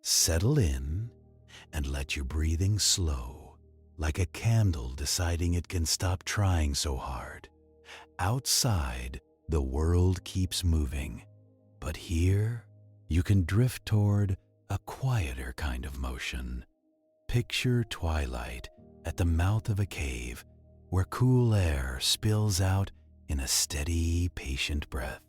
Settle in and let your breathing slow, like a candle deciding it can stop trying so hard. Outside, the world keeps moving, but here you can drift toward a quieter kind of motion. Picture twilight at the mouth of a cave where cool air spills out in a steady, patient breath.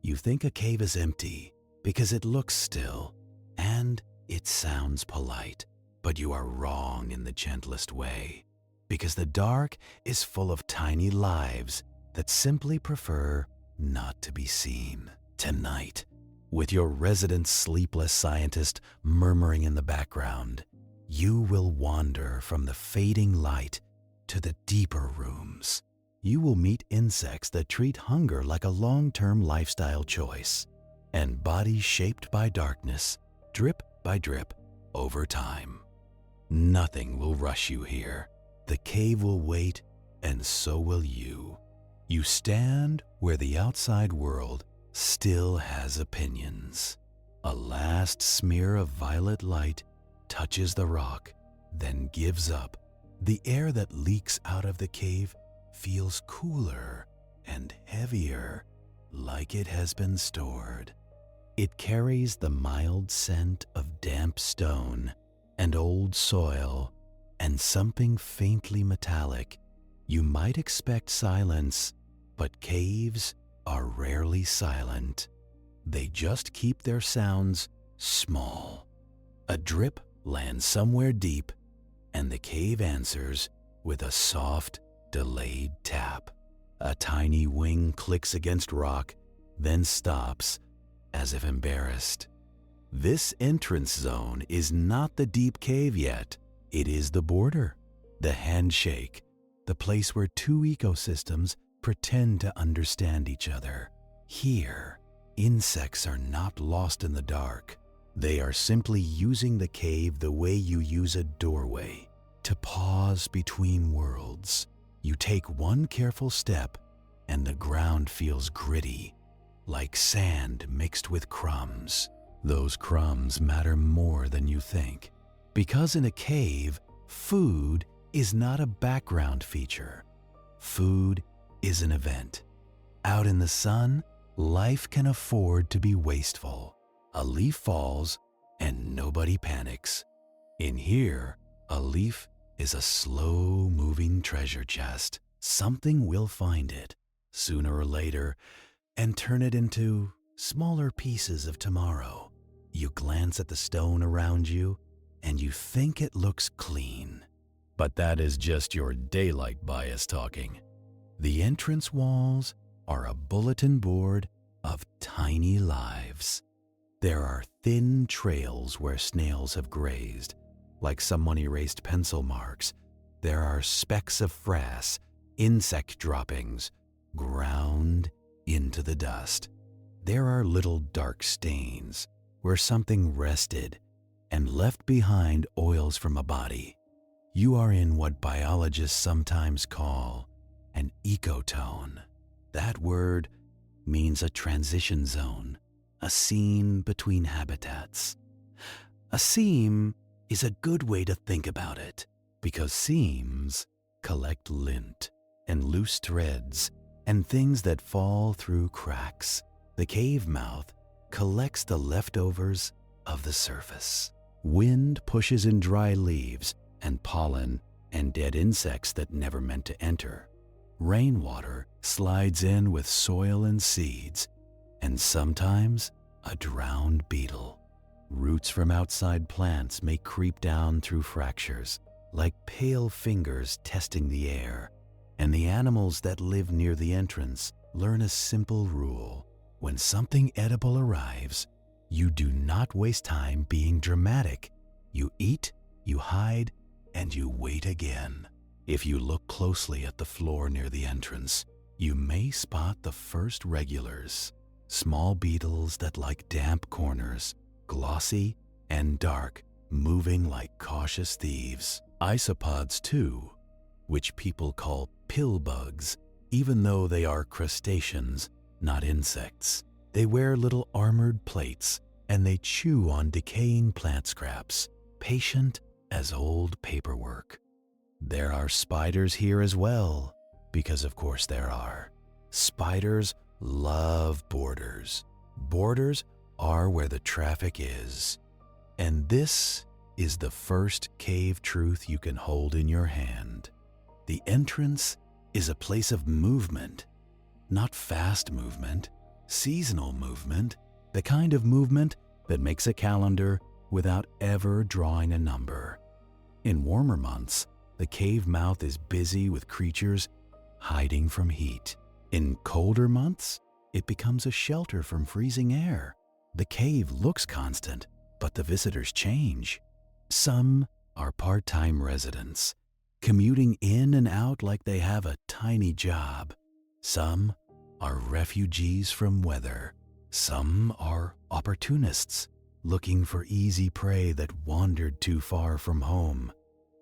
You think a cave is empty because it looks still and it sounds polite, but you are wrong in the gentlest way, because the dark is full of tiny lives that simply prefer not to be seen. Tonight, with your resident sleepless scientist murmuring in the background, you will wander from the fading light to the deeper rooms. You will meet insects that treat hunger like a long-term lifestyle choice, and bodies shaped by darkness, drip by drip, over time. Nothing will rush you here. The cave will wait, and so will you. You stand where the outside world still has opinions. A last smear of violet light touches the rock, then gives up. The air that leaks out of the cave feels cooler and heavier, like it has been stored. It carries the mild scent of damp stone and old soil and something faintly metallic. You might expect silence, but caves are rarely silent. They just keep their sounds small. A drip lands somewhere deep, and the cave answers with a soft, delayed tap. A tiny wing clicks against rock, then stops, as if embarrassed. This entrance zone is not the deep cave yet. It is the border, the handshake, the place where two ecosystems pretend to understand each other. Here, insects are not lost in the dark. They are simply using the cave the way you use a doorway, to pause between worlds. You take one careful step, and the ground feels gritty, like sand mixed with crumbs. Those crumbs matter more than you think, because in a cave, food is not a background feature. Food is an event. Out in the sun, life can afford to be wasteful. A leaf falls, and nobody panics. In here, a leaf is a slow-moving treasure chest. Something will find it, sooner or later, and turn it into smaller pieces of tomorrow. You glance at the stone around you, and you think it looks clean. But that is just your daylight bias talking. The entrance walls are a bulletin board of tiny lives. There are thin trails where snails have grazed, like someone erased pencil marks. There are specks of frass, insect droppings, ground into the dust. There are little dark stains where something rested and left behind oils from a body. You are in what biologists sometimes call an ecotone. That word means a transition zone, a seam between habitats. A seam is a good way to think about it, because seams collect lint and loose threads and things that fall through cracks. The cave mouth collects the leftovers of the surface. Wind pushes in dry leaves and pollen and dead insects that never meant to enter. Rainwater slides in with soil and seeds, and sometimes a drowned beetle. Roots from outside plants may creep down through fractures, like pale fingers testing the air, and the animals that live near the entrance learn a simple rule. When something edible arrives, you do not waste time being dramatic. You eat, you hide, and you wait again. If you look closely at the floor near the entrance, you may spot the first regulars, small beetles that like damp corners, glossy and dark, moving like cautious thieves. Isopods too, which people call pill bugs, even though they are crustaceans, not insects. They wear little armored plates and they chew on decaying plant scraps, patient as old paperwork. There are spiders here as well, because of course there are. Spiders love borders. Borders are where the traffic is. And this is the first cave truth you can hold in your hand. The entrance is a place of movement, not fast movement, seasonal movement, the kind of movement that makes a calendar without ever drawing a number. In warmer months, the cave mouth is busy with creatures hiding from heat. In colder months, it becomes a shelter from freezing air. The cave looks constant, but the visitors change. Some are part-time residents, commuting in and out like they have a tiny job. Some are refugees from weather. Some are opportunists, looking for easy prey that wandered too far from home.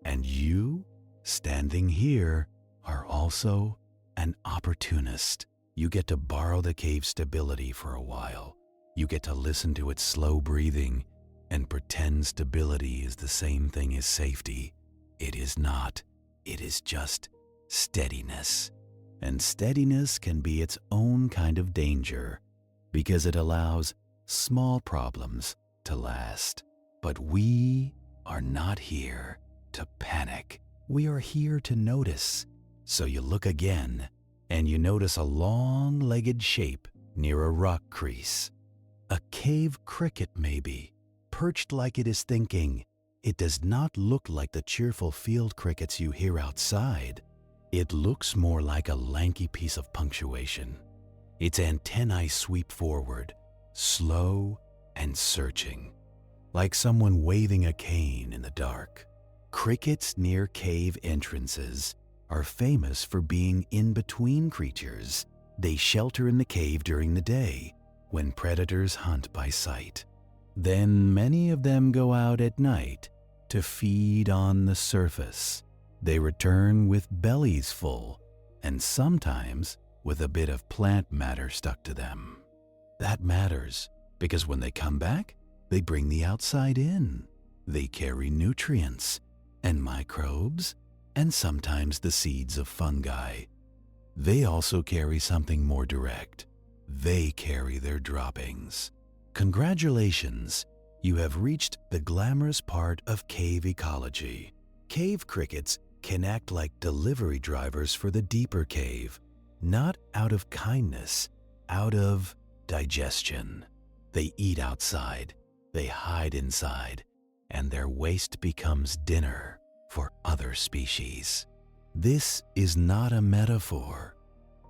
And you, standing here, are also an opportunist. You get to borrow the cave's stability for a while. You get to listen to its slow breathing and pretend stability is the same thing as safety. It is not. It is just steadiness. And steadiness can be its own kind of danger because it allows small problems to last. But we are not here to panic. We are here to notice. So you look again, and you notice a long-legged shape near a rock crease. A cave cricket, maybe, perched like it is thinking. It does not look like the cheerful field crickets you hear outside. It looks more like a lanky piece of punctuation. Its antennae sweep forward, slow and searching, like someone waving a cane in the dark. Crickets near cave entrances are famous for being in-between creatures. They shelter in the cave during the day when predators hunt by sight. Then many of them go out at night to feed on the surface. They return with bellies full and sometimes with a bit of plant matter stuck to them. That matters because when they come back, they bring the outside in. They carry nutrients and microbes and sometimes the seeds of fungi. They also carry something more direct. They carry their droppings. Congratulations, you have reached the glamorous part of cave ecology. Cave crickets can act like delivery drivers for the deeper cave, not out of kindness, out of digestion. They eat outside, they hide inside, and their waste becomes dinner for other species. This is not a metaphor.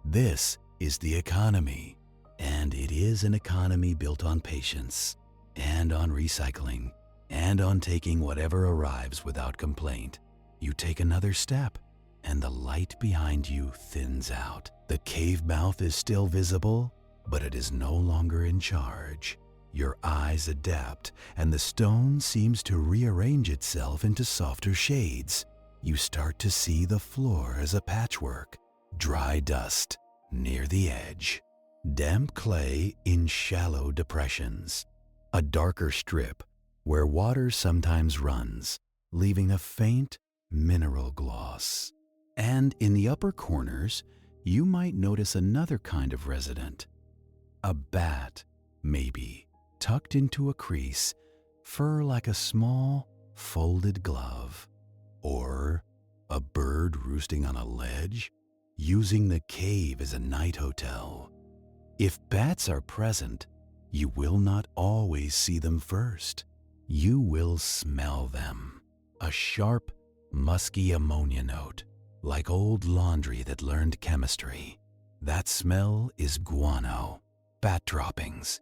This is the economy, and it is an economy built on patience, and on recycling, and on taking whatever arrives without complaint. You take another step, and the light behind you thins out. The cave mouth is still visible, but it is no longer in charge. Your eyes adapt, and the stone seems to rearrange itself into softer shades. You start to see the floor as a patchwork, dry dust near the edge, damp clay in shallow depressions, a darker strip where water sometimes runs, leaving a faint mineral gloss. And in the upper corners, you might notice another kind of resident. A bat, maybe, tucked into a crease, fur like a small, folded glove. Or a bird roosting on a ledge, using the cave as a night hotel. If bats are present, you will not always see them first. You will smell them. A sharp, musky ammonia note, like old laundry that learned chemistry. That smell is guano, bat droppings.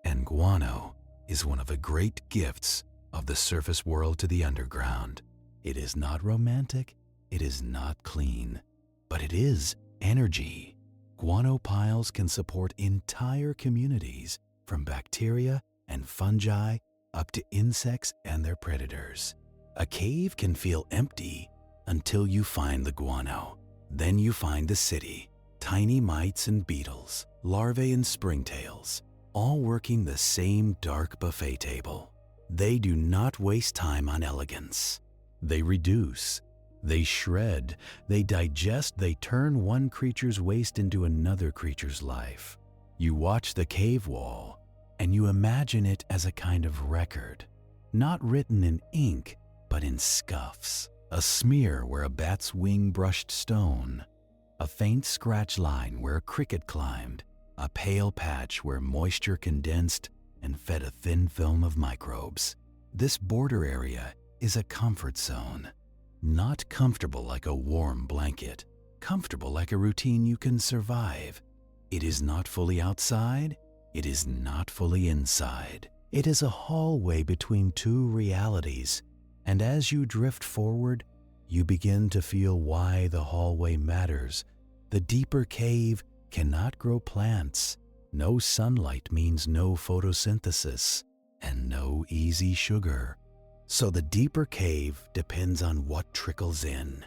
And guano is one of the great gifts of the surface world to the underground. It is not romantic, it is not clean, but it is energy. Guano piles can support entire communities, from bacteria and fungi up to insects and their predators. A cave can feel empty until you find the guano. Then you find the city, tiny mites and beetles, larvae and springtails, all working the same dark buffet table. They do not waste time on elegance. They reduce, they shred, they digest, they turn one creature's waste into another creature's life. You watch the cave wall, and you imagine it as a kind of record, not written in ink, but in scuffs. A smear where a bat's wing brushed stone, a faint scratch line where a cricket climbed, a pale patch where moisture condensed and fed a thin film of microbes. This border area is a comfort zone. Not comfortable like a warm blanket, comfortable like a routine you can survive. It is not fully outside, it is not fully inside. It is a hallway between two realities, and as you drift forward, you begin to feel why the hallway matters. The deeper cave cannot grow plants. No sunlight means no photosynthesis and no easy sugar. So the deeper cave depends on what trickles in.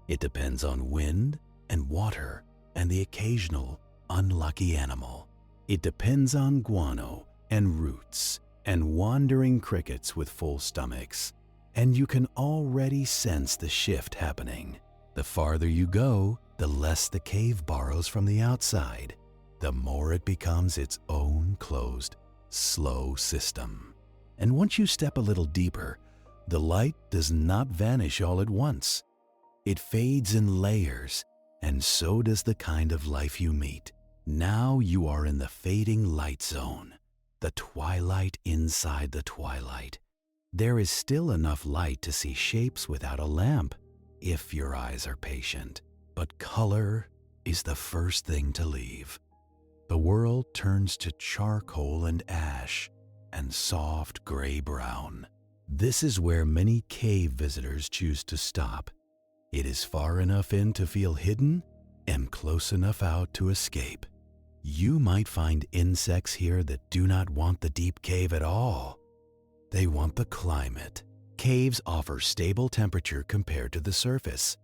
It depends on wind and water and the occasional unlucky animal. It depends on guano and roots and wandering crickets with full stomachs. And you can already sense the shift happening. The farther you go, the less the cave borrows from the outside, the more it becomes its own closed, slow system. And once you step a little deeper, the light does not vanish all at once. It fades in layers, and so does the kind of life you meet. Now you are in the fading light zone, the twilight inside the twilight. There is still enough light to see shapes without a lamp, if your eyes are patient. But color is the first thing to leave. The world turns to charcoal and ash and soft gray-brown. This is where many cave visitors choose to stop. It is far enough in to feel hidden and close enough out to escape. You might find insects here that do not want the deep cave at all. They want the climate. Caves offer stable temperature compared to the surface.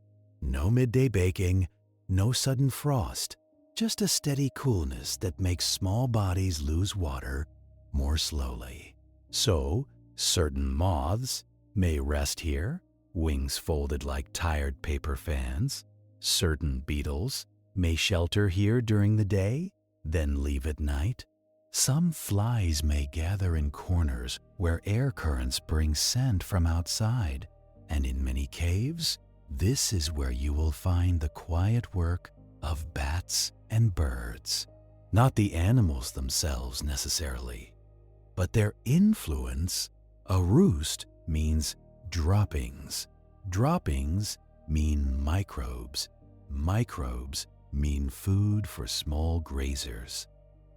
No midday baking, no sudden frost, just a steady coolness that makes small bodies lose water more slowly. So, certain moths may rest here, wings folded like tired paper fans. Certain beetles may shelter here during the day, then leave at night. Some flies may gather in corners where air currents bring scent from outside, and in many caves, this is where you will find the quiet work of bats and birds. Not the animals themselves necessarily, but their influence. A roost means droppings. Droppings mean microbes. Microbes mean food for small grazers.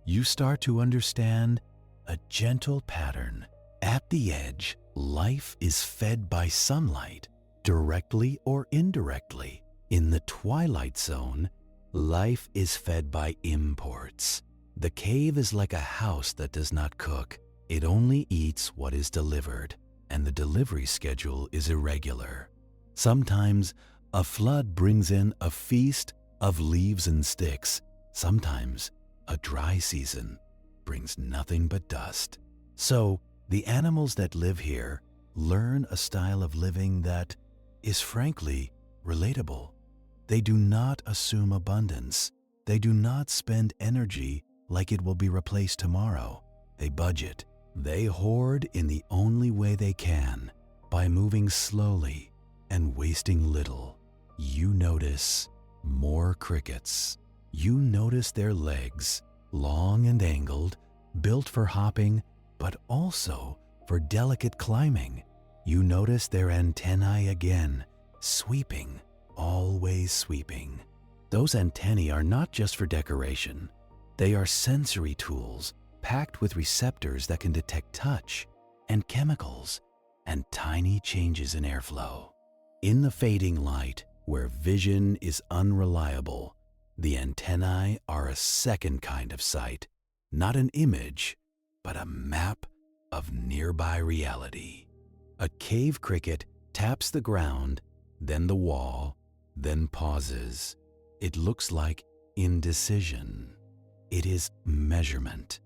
You start to understand a gentle pattern. At the edge, life is fed by sunlight, directly or indirectly. In the twilight zone, life is fed by imports. The cave is like a house that does not cook. It only eats what is delivered, and the delivery schedule is irregular. Sometimes a flood brings in a feast of leaves and sticks. Sometimes a dry season brings nothing but dust. So the animals that live here learn a style of living that is frankly relatable. They do not assume abundance. They do not spend energy like it will be replaced tomorrow. They budget. They hoard in the only way they can, by moving slowly and wasting little. You notice more crickets. You notice their legs, long and angled, built for hopping, but also for delicate climbing. You notice their antennae again, sweeping, always sweeping. Those antennae are not just for decoration. They are sensory tools packed with receptors that can detect touch and chemicals and tiny changes in airflow. In the fading light, where vision is unreliable, the antennae are a second kind of sight, not an image, but a map of nearby reality. A cave cricket taps the ground, then the wall, then pauses. It looks like indecision. It is measurement.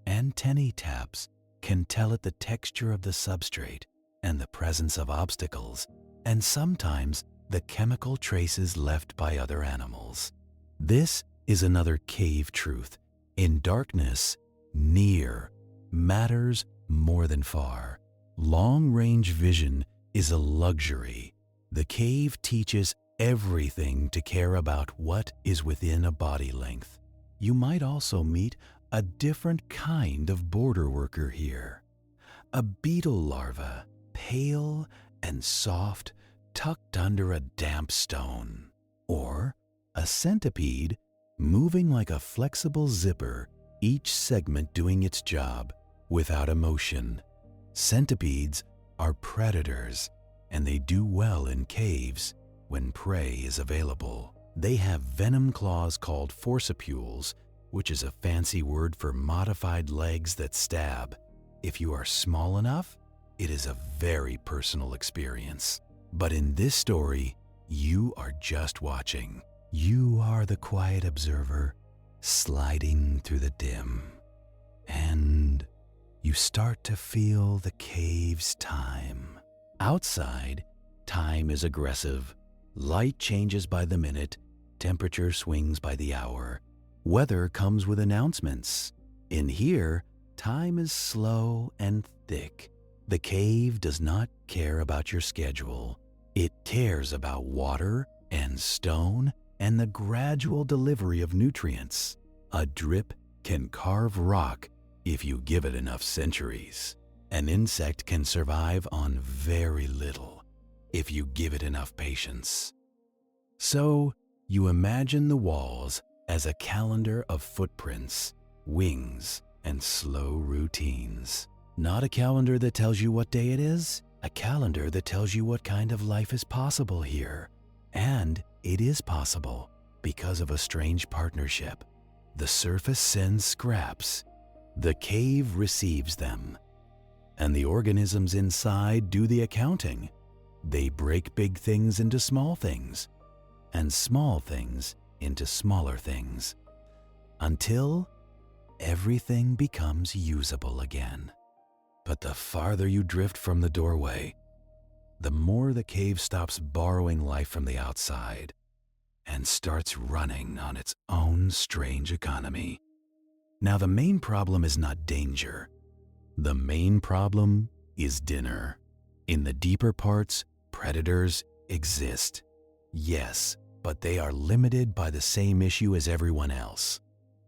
Antennae taps can tell it the texture of the substrate and the presence of obstacles, and sometimes the chemical traces left by other animals. This is another cave truth. In darkness, near matters more than far. Long-range vision is a luxury. The cave teaches everything to care about what is within a body length. You might also meet a different kind of border worker here. A beetle larva, pale and soft, tucked under a damp stone. Or a centipede moving like a flexible zipper, each segment doing its job without emotion. Centipedes are predators, and they do well in caves when prey is available. They have venom claws called forcipules, which is a fancy word for modified legs that stab. If you are small enough, it is a very personal experience. But in this story, you are just watching. You are the quiet observer, sliding through the dim. And you start to feel the cave's time. Outside, time is aggressive. Light changes by the minute, temperature swings by the hour. Weather comes with announcements. In here, time is slow and thick. The cave does not care about your schedule. It cares about water and stone and the gradual delivery of nutrients. A drip can carve rock if you give it enough centuries. An insect can survive on very little if you give it enough patience. So, you imagine the walls as a calendar of footprints, wings, and slow routines. Not a calendar that tells you what day it is, a calendar that tells you what kind of life is possible here. And it is possible because of a strange partnership. The surface sends scraps, the cave receives them, and the organisms inside do the accounting. They break big things into small things, and small things into smaller things, until everything becomes usable again. But the farther you drift from the doorway, the more the cave stops borrowing life from the outside and starts running on its own strange economy. Now, the main problem is not danger. The main problem is dinner. In the deeper parts, predators exist. Yes, but they are limited by the same issue as everyone else.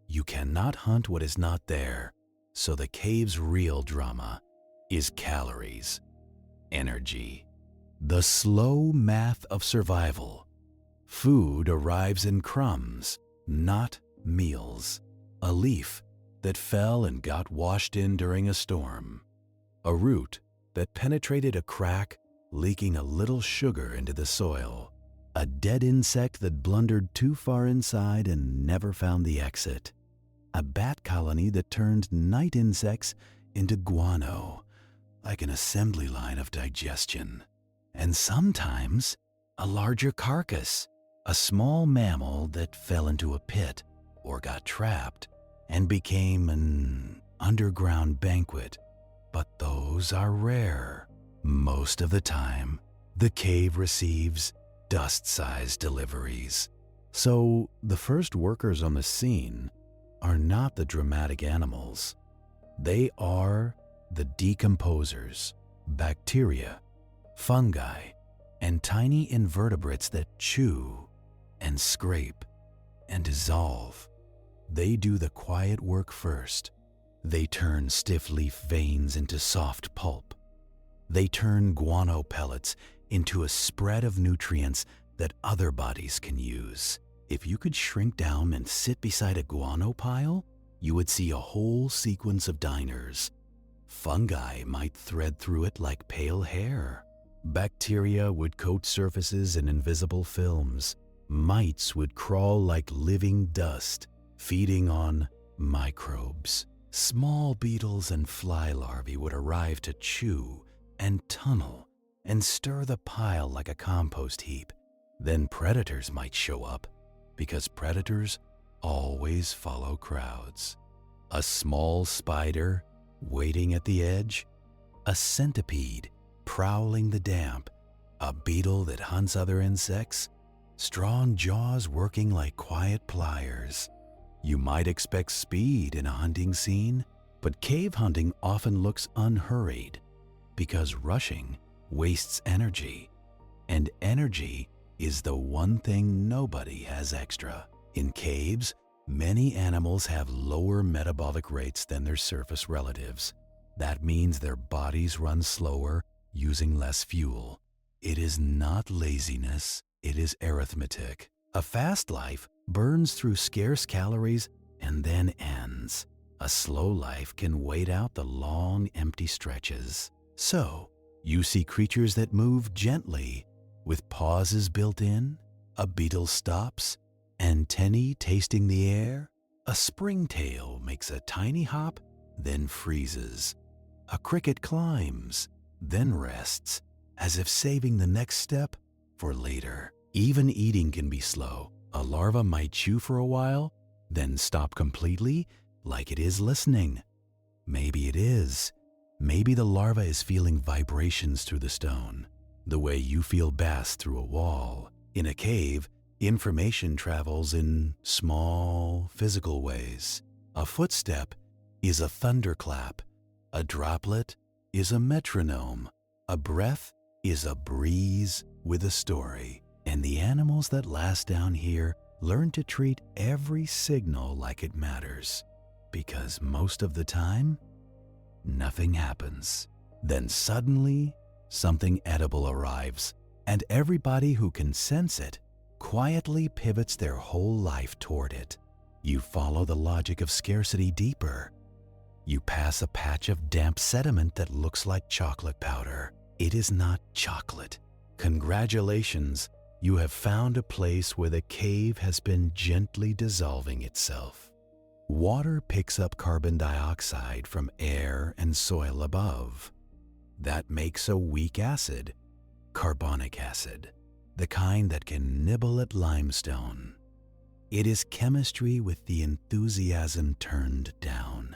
You cannot hunt what is not there, so the cave's real drama is calories, energy, the slow math of survival. Food arrives in crumbs, not meals. A leaf that fell and got washed in during a storm. A root that penetrated a crack, leaking a little sugar into the soil. A dead insect that blundered too far inside and never found the exit. A bat colony that turned night insects into guano, like an assembly line of digestion. And sometimes a larger carcass, a small mammal that fell into a pit or got trapped and became an underground banquet. But those are rare. Most of the time, the cave receives dust-sized deliveries. So the first workers on the scene are not the dramatic animals. They are the decomposers, bacteria, fungi, and tiny invertebrates that chew and scrape and dissolve. They do the quiet work first. They turn stiff leaf veins into soft pulp. They turn guano pellets into a spread of nutrients that other bodies can use. If you could shrink down and sit beside a guano pile, you would see a whole sequence of diners. Fungi might thread through it like pale hair. Bacteria would coat surfaces in invisible films. Mites would crawl like living dust, feeding on microbes. Small beetles and fly larvae would arrive to chew and tunnel and stir the pile like a compost heap. Then predators might show up, because predators always follow crowds. a small spider waiting at the edge, a centipede prowling the damp, a beetle that hunts other insects, strong jaws working like quiet pliers. You might expect speed in a hunting scene, but cave hunting often looks unhurried because rushing wastes energy, and energy is the one thing nobody has extra. In caves, many animals have lower metabolic rates than their surface relatives. That means their bodies run slower, using less fuel. It is not laziness, it is arithmetic. A fast life burns through scarce calories and then ends. A slow life can wait out the long, empty stretches. So, you see creatures that move gently, with pauses built in. A beetle stops, antennae tasting the air. A springtail makes a tiny hop, then freezes. A cricket climbs, then rests, as if saving the next step for later. Even eating can be slow. A larva might chew for a while, then stop completely, like it is listening. Maybe it is. Maybe the larva is feeling vibrations through the stone, the way you feel bass through a wall. In a cave, information travels in small, physical ways. A footstep is a thunderclap. A droplet is a metronome. A breath is a breeze with a story. And the animals that last down here learn to treat every signal like it matters. Because most of the time, nothing happens. Then suddenly, something edible arrives, and everybody who can sense it quietly pivots their whole life toward it. You follow the logic of scarcity deeper. You pass a patch of damp sediment that looks like chocolate powder. It is not chocolate. Congratulations, you have found a place where the cave has been gently dissolving itself. Water picks up carbon dioxide from air and soil above. That makes a weak acid, carbonic acid, the kind that can nibble at limestone. It is chemistry with the enthusiasm turned down.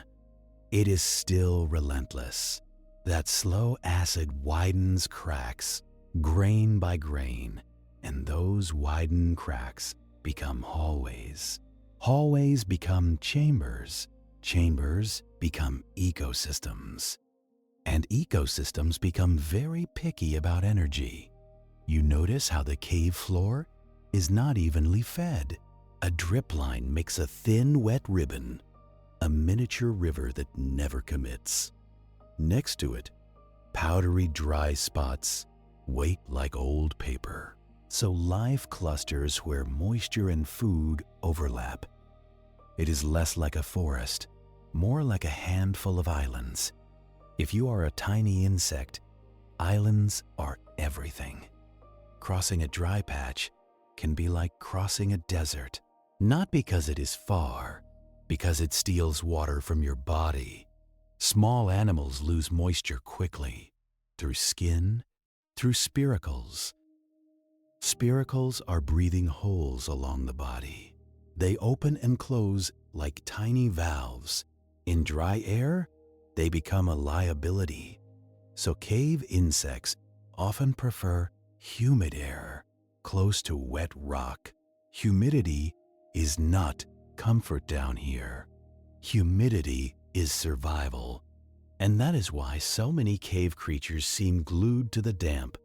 It is still relentless. That slow acid widens cracks, grain by grain, and those widened cracks become hallways. Hallways become chambers. Chambers become ecosystems. And ecosystems become very picky about energy. You notice how the cave floor is not evenly fed. A drip line makes a thin, wet ribbon, a miniature river that never commits. Next to it, powdery, dry spots wait like old paper. So life clusters where moisture and food overlap. It is less like a forest, more like a handful of islands. If you are a tiny insect, islands are everything. Crossing a dry patch can be like crossing a desert, not because it is far, because it steals water from your body. Small animals lose moisture quickly, through skin, through spiracles. Spiracles are breathing holes along the body. They open and close like tiny valves. In dry air, they become a liability. So cave insects often prefer humid air, close to wet rock. Humidity is not comfort down here. Humidity is survival. And that is why so many cave creatures seem glued to the damp.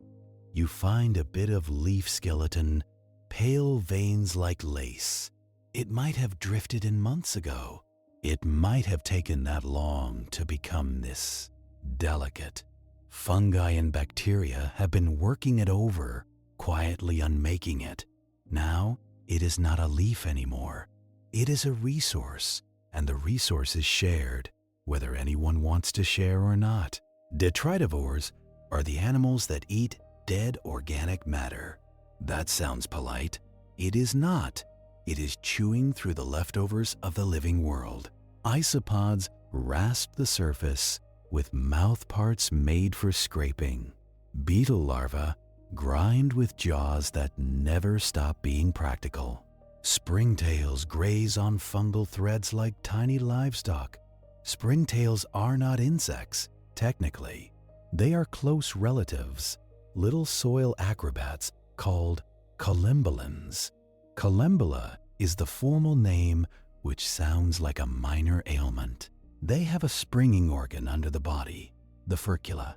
You find a bit of leaf skeleton, pale veins like lace. It might have drifted in months ago. It might have taken that long to become this delicate. Fungi and bacteria have been working it over, quietly unmaking it. Now, it is not a leaf anymore. It is a resource, and the resource is shared, whether anyone wants to share or not. Detritivores are the animals that eat dead organic matter. That sounds polite. It is not. It is chewing through the leftovers of the living world. Isopods rasp the surface with mouth parts made for scraping. Beetle larvae grind with jaws that never stop being practical. Springtails graze on fungal threads like tiny livestock. Springtails are not insects, technically. They are close relatives, little soil acrobats called collembolans. Collembula is the formal name, which sounds like a minor ailment. They have a springing organ under the body, the furcula.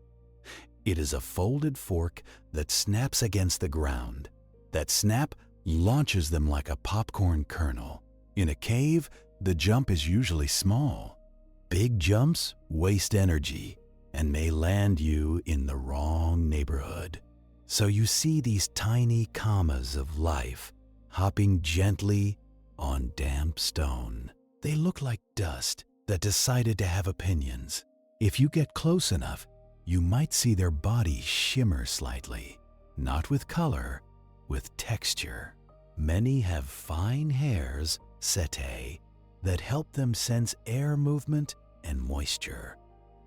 It is a folded fork that snaps against the ground. That snap launches them like a popcorn kernel. In a cave, the jump is usually small. Big jumps waste energy and may land you in the wrong neighborhood. So you see these tiny commas of life hopping gently on damp stone. They look like dust that decided to have opinions. If you get close enough, you might see their bodies shimmer slightly, not with color, with texture. Many have fine hairs, setae, that help them sense air movement and moisture.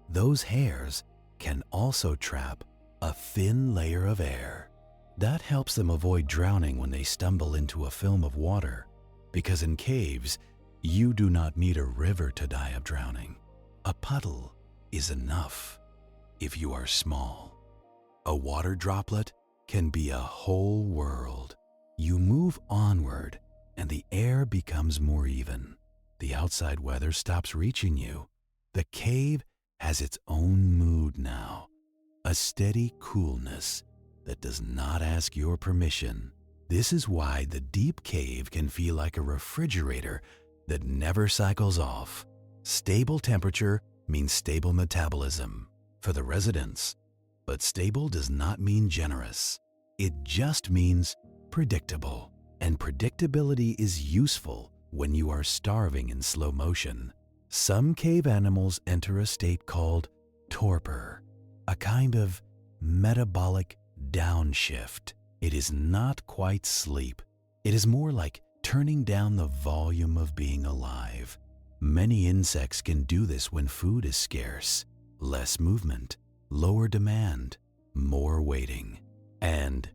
Those hairs can also trap a thin layer of air. That helps them avoid drowning when they stumble into a film of water, because in caves, you do not need a river to die of drowning. A puddle is enough if you are small. A water droplet can be a whole world. You move onward and the air becomes more even. The outside weather stops reaching you. The cave has its own mood now, a steady coolness that does not ask your permission. This is why the deep cave can feel like a refrigerator that never cycles off. Stable temperature means stable metabolism for the residents, but stable does not mean generous. It just means predictable, and predictability is useful when you are starving in slow motion. Some cave animals enter a state called torpor, a kind of metabolic downshift. It is not quite sleep. It is more like turning down the volume of being alive. Many insects can do this when food is scarce. Less movement, lower demand, more waiting. And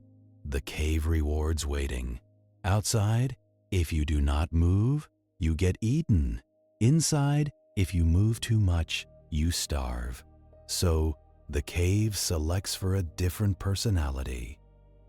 the cave rewards waiting. Outside, if you do not move, you get eaten. Inside, if you move too much, you starve. So, the cave selects for a different personality.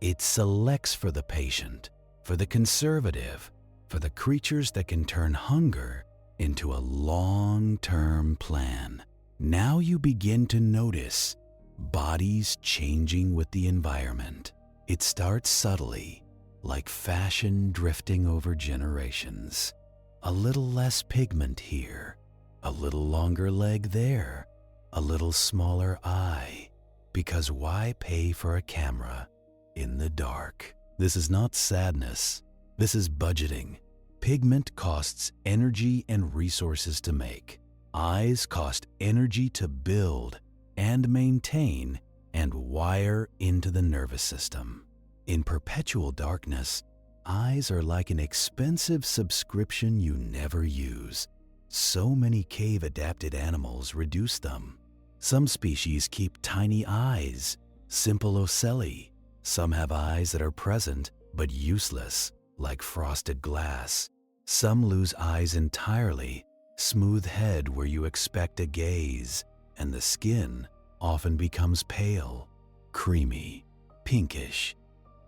It selects for the patient, for the conservative, for the creatures that can turn hunger into a long-term plan. Now you begin to notice bodies changing with the environment. It starts subtly, like fashion drifting over generations. A little less pigment here, a little longer leg there, a little smaller eye. Because why pay for a camera in the dark? This is not sadness. This is budgeting. Pigment costs energy and resources to make. Eyes cost energy to build and maintain and wire into the nervous system. In perpetual darkness, eyes are like an expensive subscription you never use. So many cave-adapted animals reduce them. Some species keep tiny eyes, simple ocelli. Some have eyes that are present but useless, like frosted glass. Some lose eyes entirely, smooth head where you expect a gaze, and the skin often becomes pale, creamy, pinkish,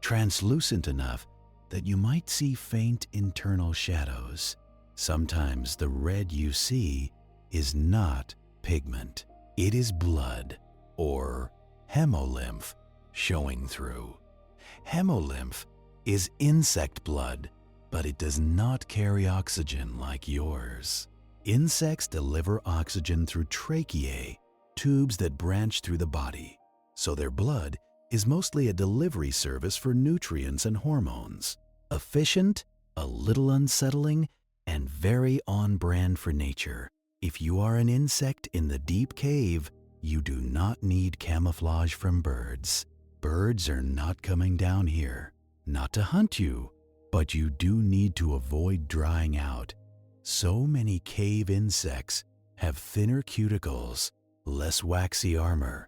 translucent enough that you might see faint internal shadows. Sometimes the red you see is not pigment. It is blood, or hemolymph, showing through. Hemolymph is insect blood, but it does not carry oxygen like yours. Insects deliver oxygen through tracheae, tubes that branch through the body, so their blood is mostly a delivery service for nutrients and hormones. Efficient, a little unsettling, and very on-brand for nature. If you are an insect in the deep cave, you do not need camouflage from birds. Birds are not coming down here, not to hunt you, but you do need to avoid drying out. So many cave insects have thinner cuticles, less waxy armor.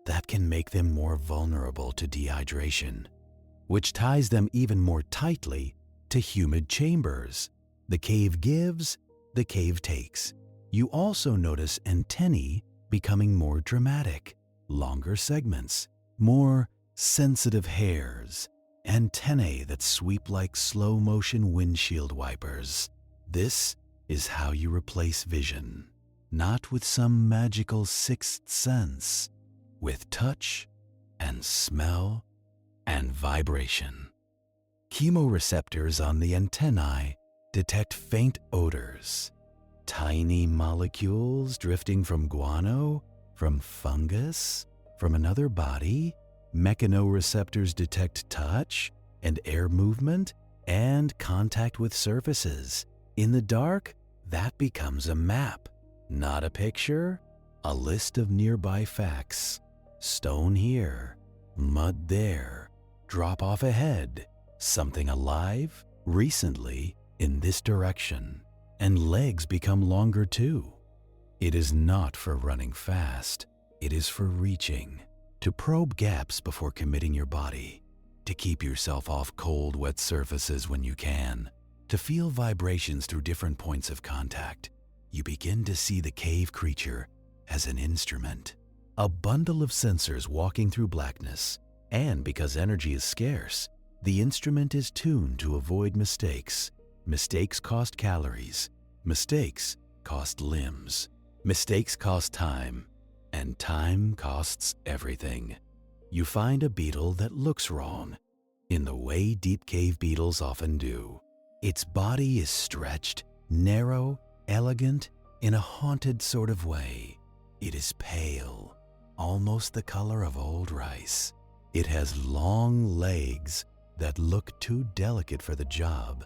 That can make them more vulnerable to dehydration, which ties them even more tightly to humid chambers. The cave gives, the cave takes. You also notice antennae becoming more dramatic, longer segments, more sensitive hairs, antennae that sweep like slow-motion windshield wipers. This is how you replace vision, not with some magical sixth sense, with touch and smell and vibration. Chemoreceptors on the antennae detect faint odors, tiny molecules drifting from guano, from fungus, from another body. Mechanoreceptors detect touch and air movement and contact with surfaces. In the dark, that becomes a map, not a picture, a list of nearby facts. Stone here, mud there, drop off ahead, something alive recently in this direction, and legs become longer too. It is not for running fast, it is for reaching, to probe gaps before committing your body, to keep yourself off cold, wet surfaces when you can, to feel vibrations through different points of contact. You begin to see the cave creature as an instrument, a bundle of sensors walking through blackness, and because energy is scarce, the instrument is tuned to avoid mistakes. Mistakes cost calories, mistakes cost limbs, mistakes cost time, and time costs everything. You find a beetle that looks wrong, in the way deep cave beetles often do. Its body is stretched, narrow, elegant, in a haunted sort of way. It is pale, almost the color of old rice. It has long legs that look too delicate for the job.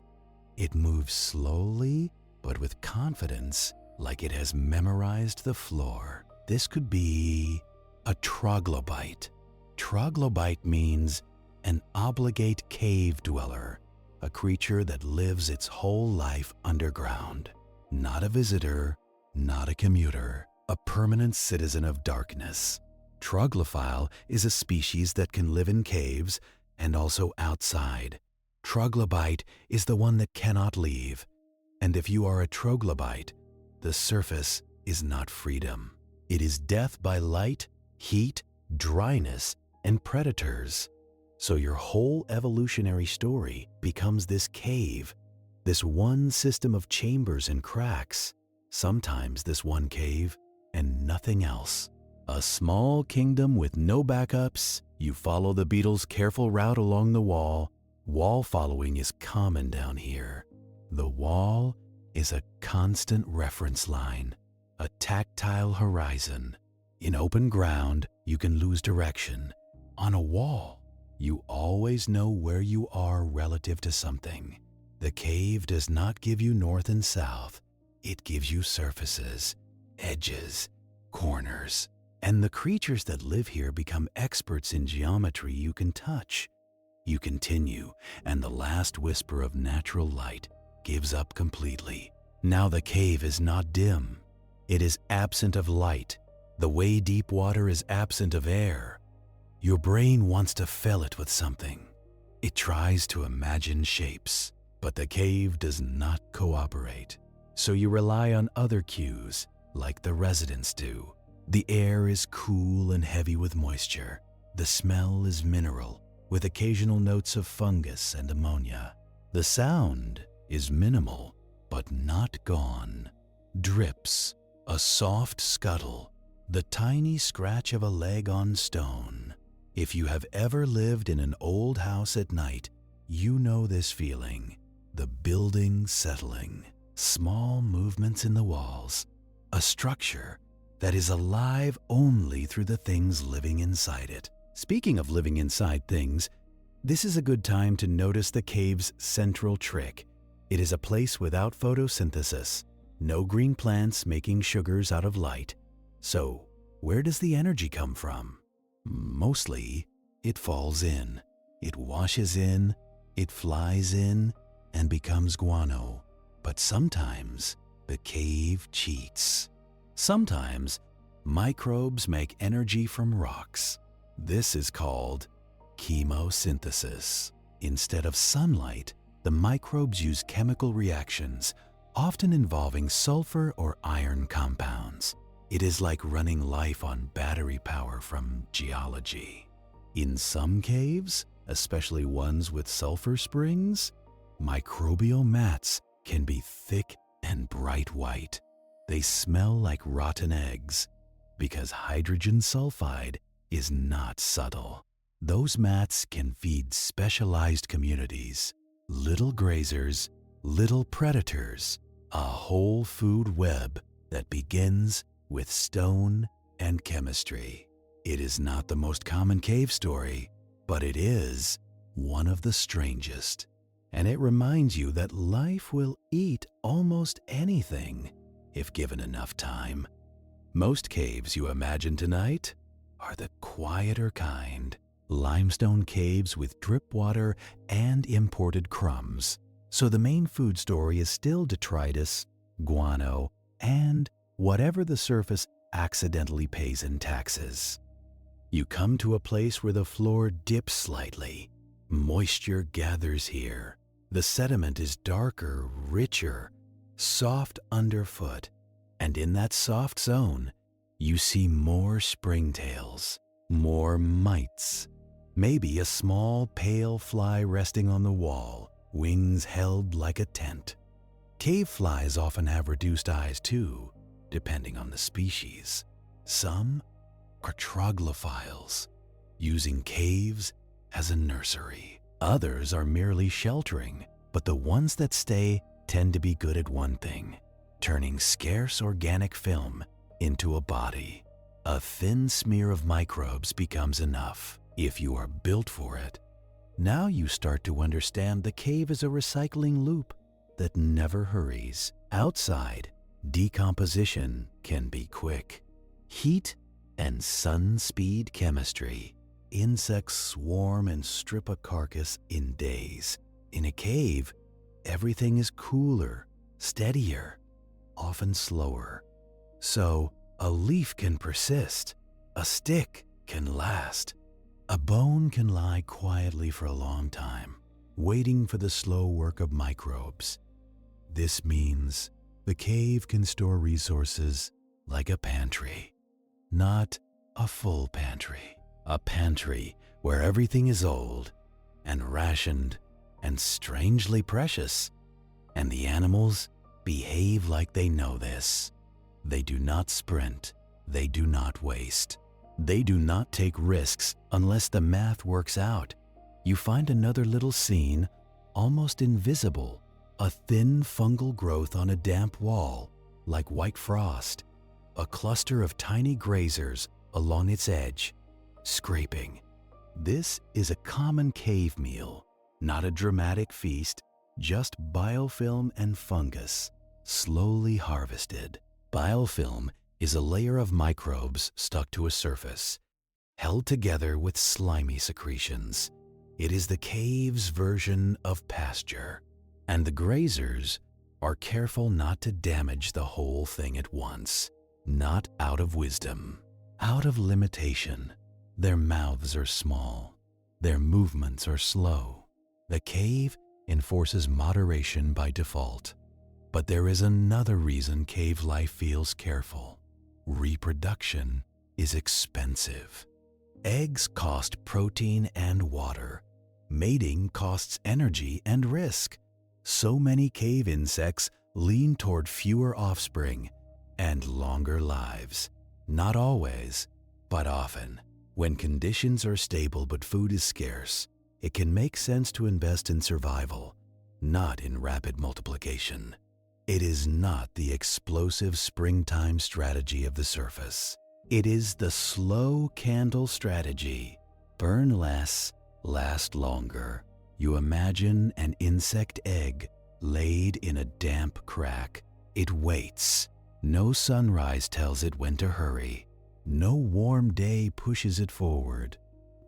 It moves slowly, but with confidence, like it has memorized the floor. This could be a troglobite. Troglobite means an obligate cave dweller, a creature that lives its whole life underground. Not a visitor, not a commuter, a permanent citizen of darkness. Troglophile is a species that can live in caves and also outside. Troglobite is the one that cannot leave. And if you are a troglobite, the surface is not freedom. It is death by light, heat, dryness, and predators. So your whole evolutionary story becomes this cave, this one system of chambers and cracks, sometimes this one cave and nothing else. A small kingdom with no backups. You follow the beetle's careful route along the wall. Wall following is common down here. The wall is a constant reference line, a tactile horizon. In open ground, you can lose direction. On a wall, you always know where you are relative to something. The cave does not give you north and south. It gives you surfaces, edges, corners. And the creatures that live here become experts in geometry you can touch. You continue, and the last whisper of natural light gives up completely. Now the cave is not dim. It is absent of light, the way deep water is absent of air. Your brain wants to fill it with something. It tries to imagine shapes, but the cave does not cooperate. So you rely on other cues, like the residents do. The air is cool and heavy with moisture. The smell is mineral, with occasional notes of fungus and ammonia. The sound is minimal, but not gone. Drips, a soft scuttle, the tiny scratch of a leg on stone. If you have ever lived in an old house at night, you know this feeling. The building settling, small movements in the walls, a structure that is alive only through the things living inside it. Speaking of living inside things, this is a good time to notice the cave's central trick. It is a place without photosynthesis, no green plants making sugars out of light. So, where does the energy come from? Mostly, it falls in. It washes in, it flies in, and becomes guano. But sometimes, the cave cheats. Sometimes, microbes make energy from rocks. This is called chemosynthesis. Instead of sunlight, The microbes use chemical reactions, often involving sulfur or iron compounds. It is like running life on battery power from geology. In some caves, especially ones with sulfur springs, microbial mats can be thick and bright white. They smell like rotten eggs because hydrogen sulfide is not subtle. Those mats can feed specialized communities, little grazers, little predators, a whole food web that begins with stone and chemistry. It is not the most common cave story, but it is one of the strangest. And it reminds you that life will eat almost anything if given enough time. Most caves you imagine tonight are the quieter kind. Limestone caves with drip water and imported crumbs. So the main food story is still detritus, guano, and whatever the surface accidentally pays in taxes. You come to a place where the floor dips slightly. Moisture gathers here. The sediment is darker, richer, soft underfoot. And in that soft zone, you see more springtails, more mites, maybe a small pale fly resting on the wall, wings held like a tent. Cave flies often have reduced eyes too, depending on the species. Some are troglophiles, using caves as a nursery. Others are merely sheltering, but the ones that stay tend to be good at one thing: turning scarce organic film into a body. A thin smear of microbes becomes enough if you are built for it. Now you start to understand the cave is a recycling loop that never hurries. Outside, decomposition can be quick. Heat and sun speed chemistry. Insects swarm and strip a carcass in days. In a cave, everything is cooler, steadier, often slower. So, a leaf can persist, a stick can last, a bone can lie quietly for a long time, waiting for the slow work of microbes. This means the cave can store resources like a pantry, not a full pantry. A pantry where everything is old and rationed and strangely precious, and the animals behave like they know this. They do not sprint, they do not waste. They do not take risks unless the math works out. You find another little scene, almost invisible, a thin fungal growth on a damp wall, like white frost, a cluster of tiny grazers along its edge, scraping. This is a common cave meal, not a dramatic feast, just biofilm and fungus, slowly harvested. Biofilm is a layer of microbes stuck to a surface, held together with slimy secretions. It is the cave's version of pasture, and the grazers are careful not to damage the whole thing at once, not out of wisdom, out of limitation. Their mouths are small, their movements are slow. The cave enforces moderation by default. But there is another reason cave life feels careful. Reproduction is expensive. Eggs cost protein and water. Mating costs energy and risk. So many cave insects lean toward fewer offspring and longer lives. Not always, but often. When conditions are stable but food is scarce, it can make sense to invest in survival, not in rapid multiplication. It is not the explosive springtime strategy of the surface. It is the slow candle strategy. Burn less, last longer. You imagine an insect egg laid in a damp crack. It waits. No sunrise tells it when to hurry. No warm day pushes it forward.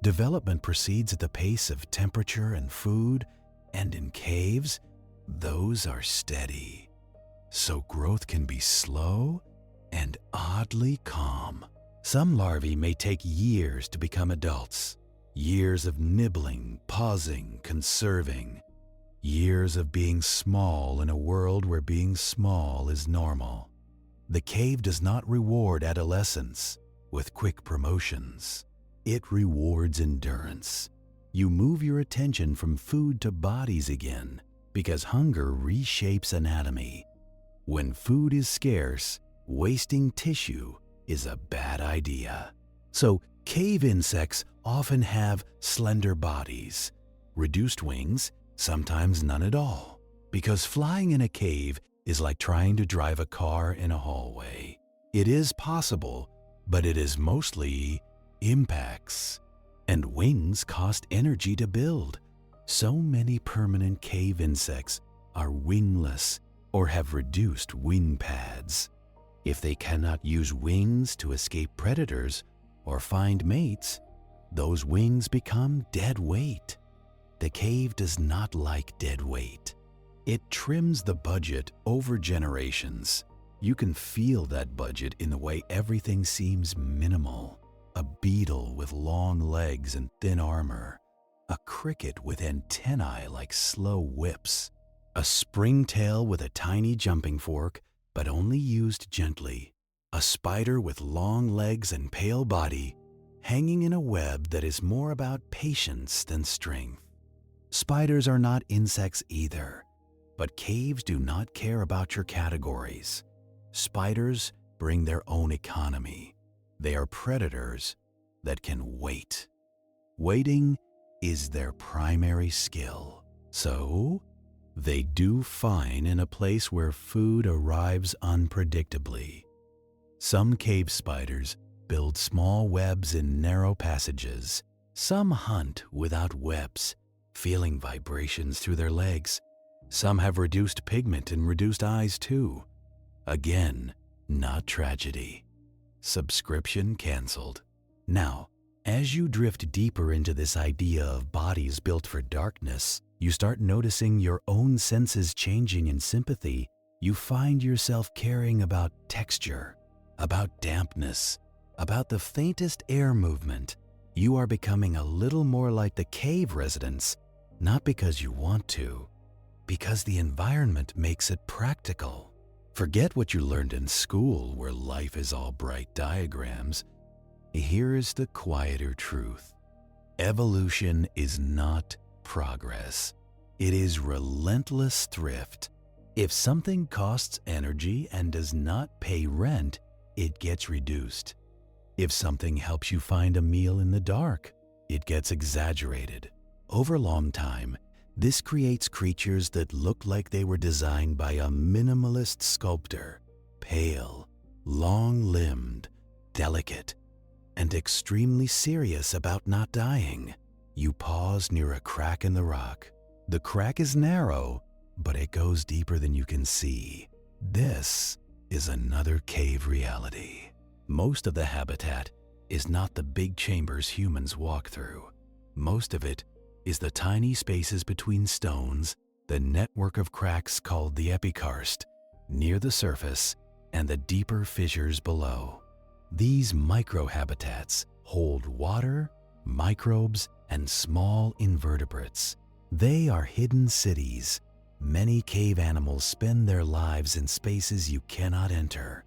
Development proceeds at the pace of temperature and food, and in caves, those are steady. So growth can be slow and oddly calm. Some larvae may take years to become adults, years of nibbling, pausing, conserving. Years of being small in a world where being small is normal. The cave does not reward adolescence with quick promotions. It rewards endurance. You move your attention from food to bodies again because hunger reshapes anatomy. When food is scarce, wasting tissue is a bad idea. So, cave insects often have slender bodies, reduced wings, sometimes none at all, because flying in a cave is like trying to drive a car in a hallway. It is possible, but it is mostly impacts. And wings cost energy to build. So many permanent cave insects are wingless or have reduced wing pads. If they cannot use wings to escape predators or find mates, those wings become dead weight. The cave does not like dead weight. It trims the budget over generations. You can feel that budget in the way everything seems minimal. A beetle with long legs and thin armor. A cricket with antennae like slow whips. A springtail with a tiny jumping fork, but only used gently. A spider with long legs and pale body, hanging in a web that is more about patience than strength. Spiders are not insects either, but caves do not care about your categories. Spiders bring their own economy. They are predators that can wait. Waiting is their primary skill. So, they do fine in a place where food arrives unpredictably. Some cave spiders build small webs in narrow passages. Some hunt without webs, feeling vibrations through their legs. Some have reduced pigment and reduced eyes too. Again, not tragedy. Subscription canceled. Now, as you drift deeper into this idea of bodies built for darkness, you start noticing your own senses changing in sympathy. You find yourself caring about texture, about dampness, about the faintest air movement. You are becoming a little more like the cave residents, not because you want to, because the environment makes it practical. Forget what you learned in school where life is all bright diagrams. Here is the quieter truth. Evolution is not progress. It is relentless thrift. If something costs energy and does not pay rent, it gets reduced. If something helps you find a meal in the dark, it gets exaggerated. Over a long time, this creates creatures that look like they were designed by a minimalist sculptor, pale, long-limbed, delicate, and extremely serious about not dying. You pause near a crack in the rock. The crack is narrow, but it goes deeper than you can see. This is another cave reality. Most of the habitat is not the big chambers humans walk through. Most of it is the tiny spaces between stones, the network of cracks called the epikarst, near the surface, and the deeper fissures below. These microhabitats hold water, microbes, and small invertebrates. They are hidden cities. Many cave animals spend their lives in spaces you cannot enter.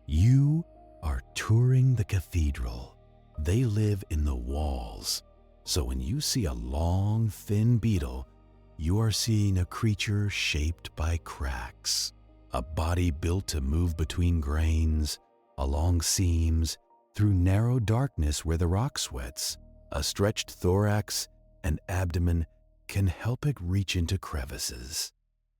You are touring the cathedral. They live in the walls. So when you see a long, thin beetle, you are seeing a creature shaped by cracks. A body built to move between grains, along seams, through narrow darkness where the rock sweats. A stretched thorax and abdomen can help it reach into crevices.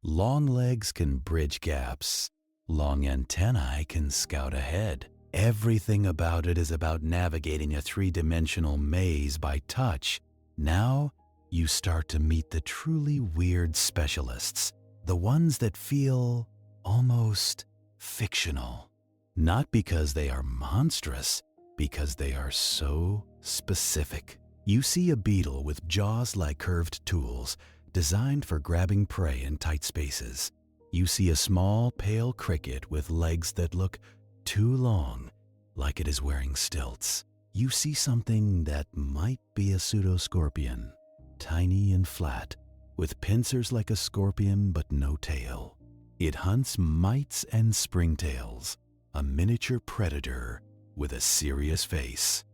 Long legs can bridge gaps. Long antennae can scout ahead. Everything about it is about navigating a three-dimensional maze by touch. Now, you start to meet the truly weird specialists, the ones that feel almost fictional. Not because they are monstrous, because they are so specific. You see a beetle with jaws like curved tools, designed for grabbing prey in tight spaces. You see a small, pale cricket with legs that look too long, like it is wearing stilts. You see something that might be a pseudoscorpion, tiny and flat, with pincers like a scorpion but no tail. It hunts mites and springtails, a miniature predator with a serious face.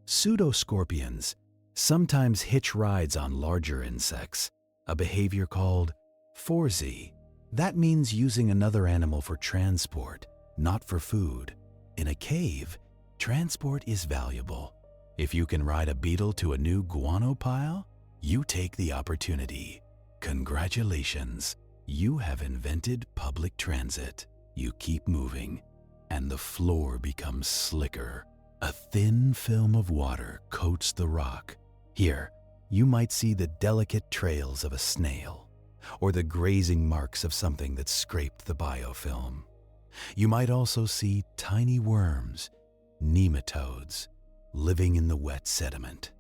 Pseudoscorpions sometimes hitch rides on larger insects, a behavior called forzy. That means using another animal for transport, not for food. In a cave, transport is valuable. If you can ride a beetle to a new guano pile, you take the opportunity. Congratulations, you have invented public transit. You keep moving, and the floor becomes slicker. A thin film of water coats the rock. Here, you might see the delicate trails of a snail, or the grazing marks of something that scraped the biofilm. You might also see tiny worms, nematodes, living in the wet sediment.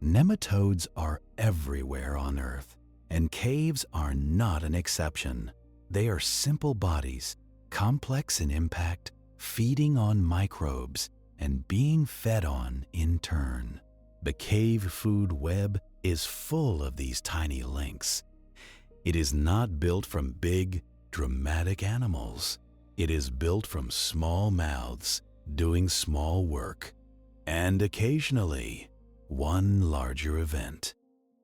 Nematodes are everywhere on Earth, and caves are not an exception. They are simple bodies, complex in impact, feeding on microbes and being fed on in turn. The cave food web is full of these tiny links. It is not built from big, dramatic animals. It is built from small mouths doing small work, and occasionally one larger event.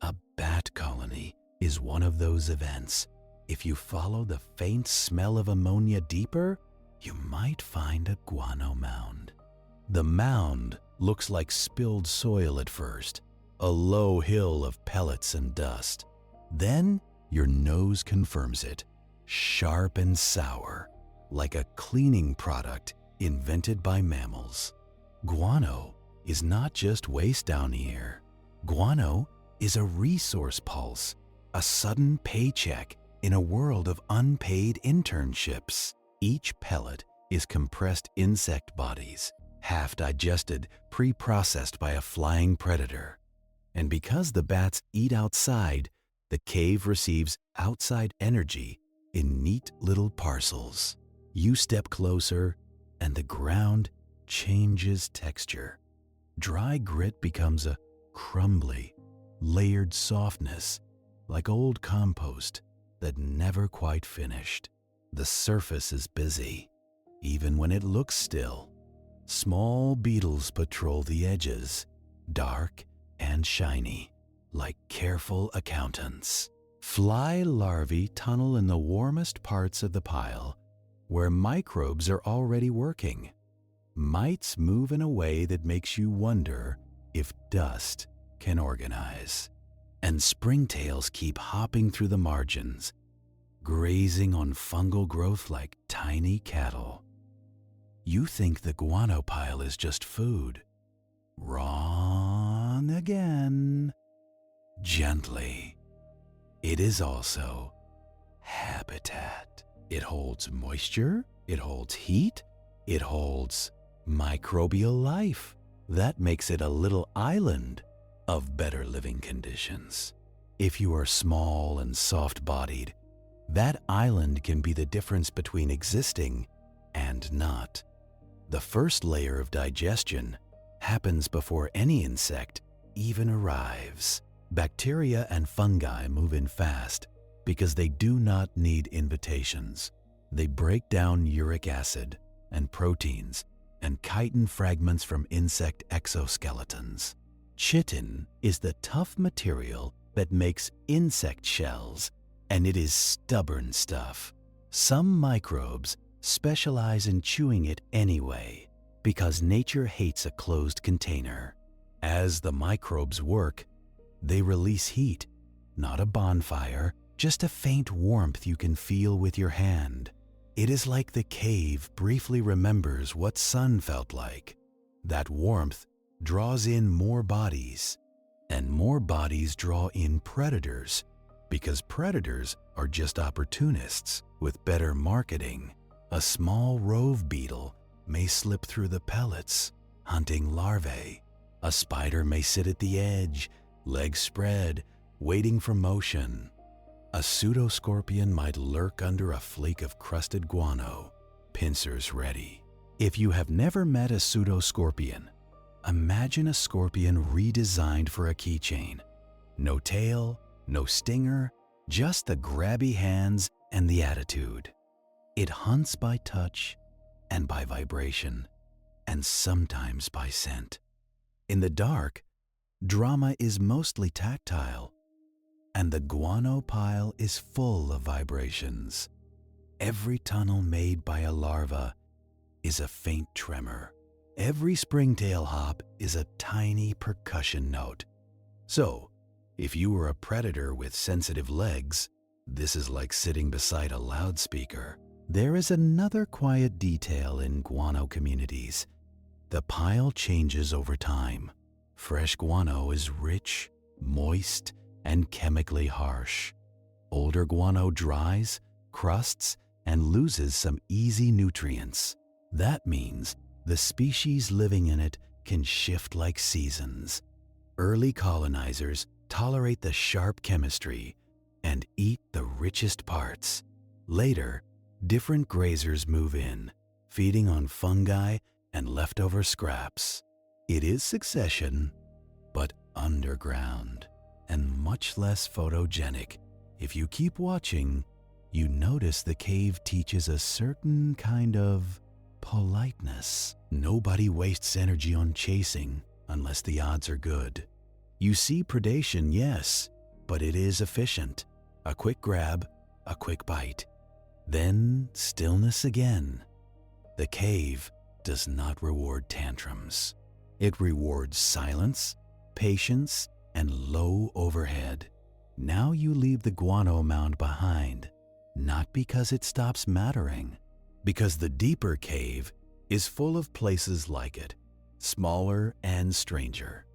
A bat colony is one of those events. If you follow the faint smell of ammonia deeper, you might find a guano mound. The mound looks like spilled soil at first, a low hill of pellets and dust. Then your nose confirms it, sharp and sour, like a cleaning product invented by mammals. Guano is not just waste down here. Guano is a resource pulse, a sudden paycheck in a world of unpaid internships. Each pellet is compressed insect bodies, half digested, pre-processed by a flying predator. And because the bats eat outside, the cave receives outside energy in neat little parcels. You step closer, and the ground changes texture. Dry grit becomes a crumbly, layered softness, like old compost that never quite finished. The surface is busy, even when it looks still. Small beetles patrol the edges, dark and shiny, like careful accountants. Fly larvae tunnel in the warmest parts of the pile, where microbes are already working. Mites move in a way that makes you wonder if dust can organize. And springtails keep hopping through the margins, grazing on fungal growth like tiny cattle. You think the guano pile is just food. Wrong again. Gently. It is also habitat. It holds moisture, it holds heat, it holds microbial life. That makes it a little island of better living conditions. If you are small and soft-bodied, that island can be the difference between existing and not. The first layer of digestion happens before any insect even arrives. Bacteria and fungi move in fast because they do not need invitations. They break down uric acid and proteins and chitin fragments from insect exoskeletons. Chitin is the tough material that makes insect shells, and it is stubborn stuff. Some microbes specialize in chewing it anyway, because nature hates a closed container. As the microbes work, they release heat, not a bonfire, just a faint warmth you can feel with your hand. It is like the cave briefly remembers what sun felt like. That warmth draws in more bodies, and more bodies draw in predators, because predators are just opportunists with better marketing. A small rove beetle may slip through the pellets, hunting larvae. A spider may sit at the edge, legs spread, waiting for motion. A pseudoscorpion might lurk under a flake of crusted guano, pincers ready. If you have never met a pseudoscorpion, imagine a scorpion redesigned for a keychain. No tail, no stinger, just the grabby hands and the attitude. It hunts by touch and by vibration, and sometimes by scent. In the dark, drama is mostly tactile, and the guano pile is full of vibrations. Every tunnel made by a larva is a faint tremor. Every springtail hop is a tiny percussion note. So, if you were a predator with sensitive legs, this is like sitting beside a loudspeaker. There is another quiet detail in guano communities. The pile changes over time. Fresh guano is rich, moist, and chemically harsh. Older guano dries, crusts, and loses some easy nutrients. That means the species living in it can shift like seasons. Early colonizers tolerate the sharp chemistry and eat the richest parts. Later, different grazers move in, feeding on fungi and leftover scraps. It is succession, but underground and much less photogenic. If you keep watching, you notice the cave teaches a certain kind of politeness. Nobody wastes energy on chasing unless the odds are good. You see predation, yes, but it is efficient. A quick grab, a quick bite. Then stillness again. The cave does not reward tantrums. It rewards silence, patience, and low overhead. Now you leave the guano mound behind, not because it stops mattering, because the deeper cave is full of places like it, smaller and stranger.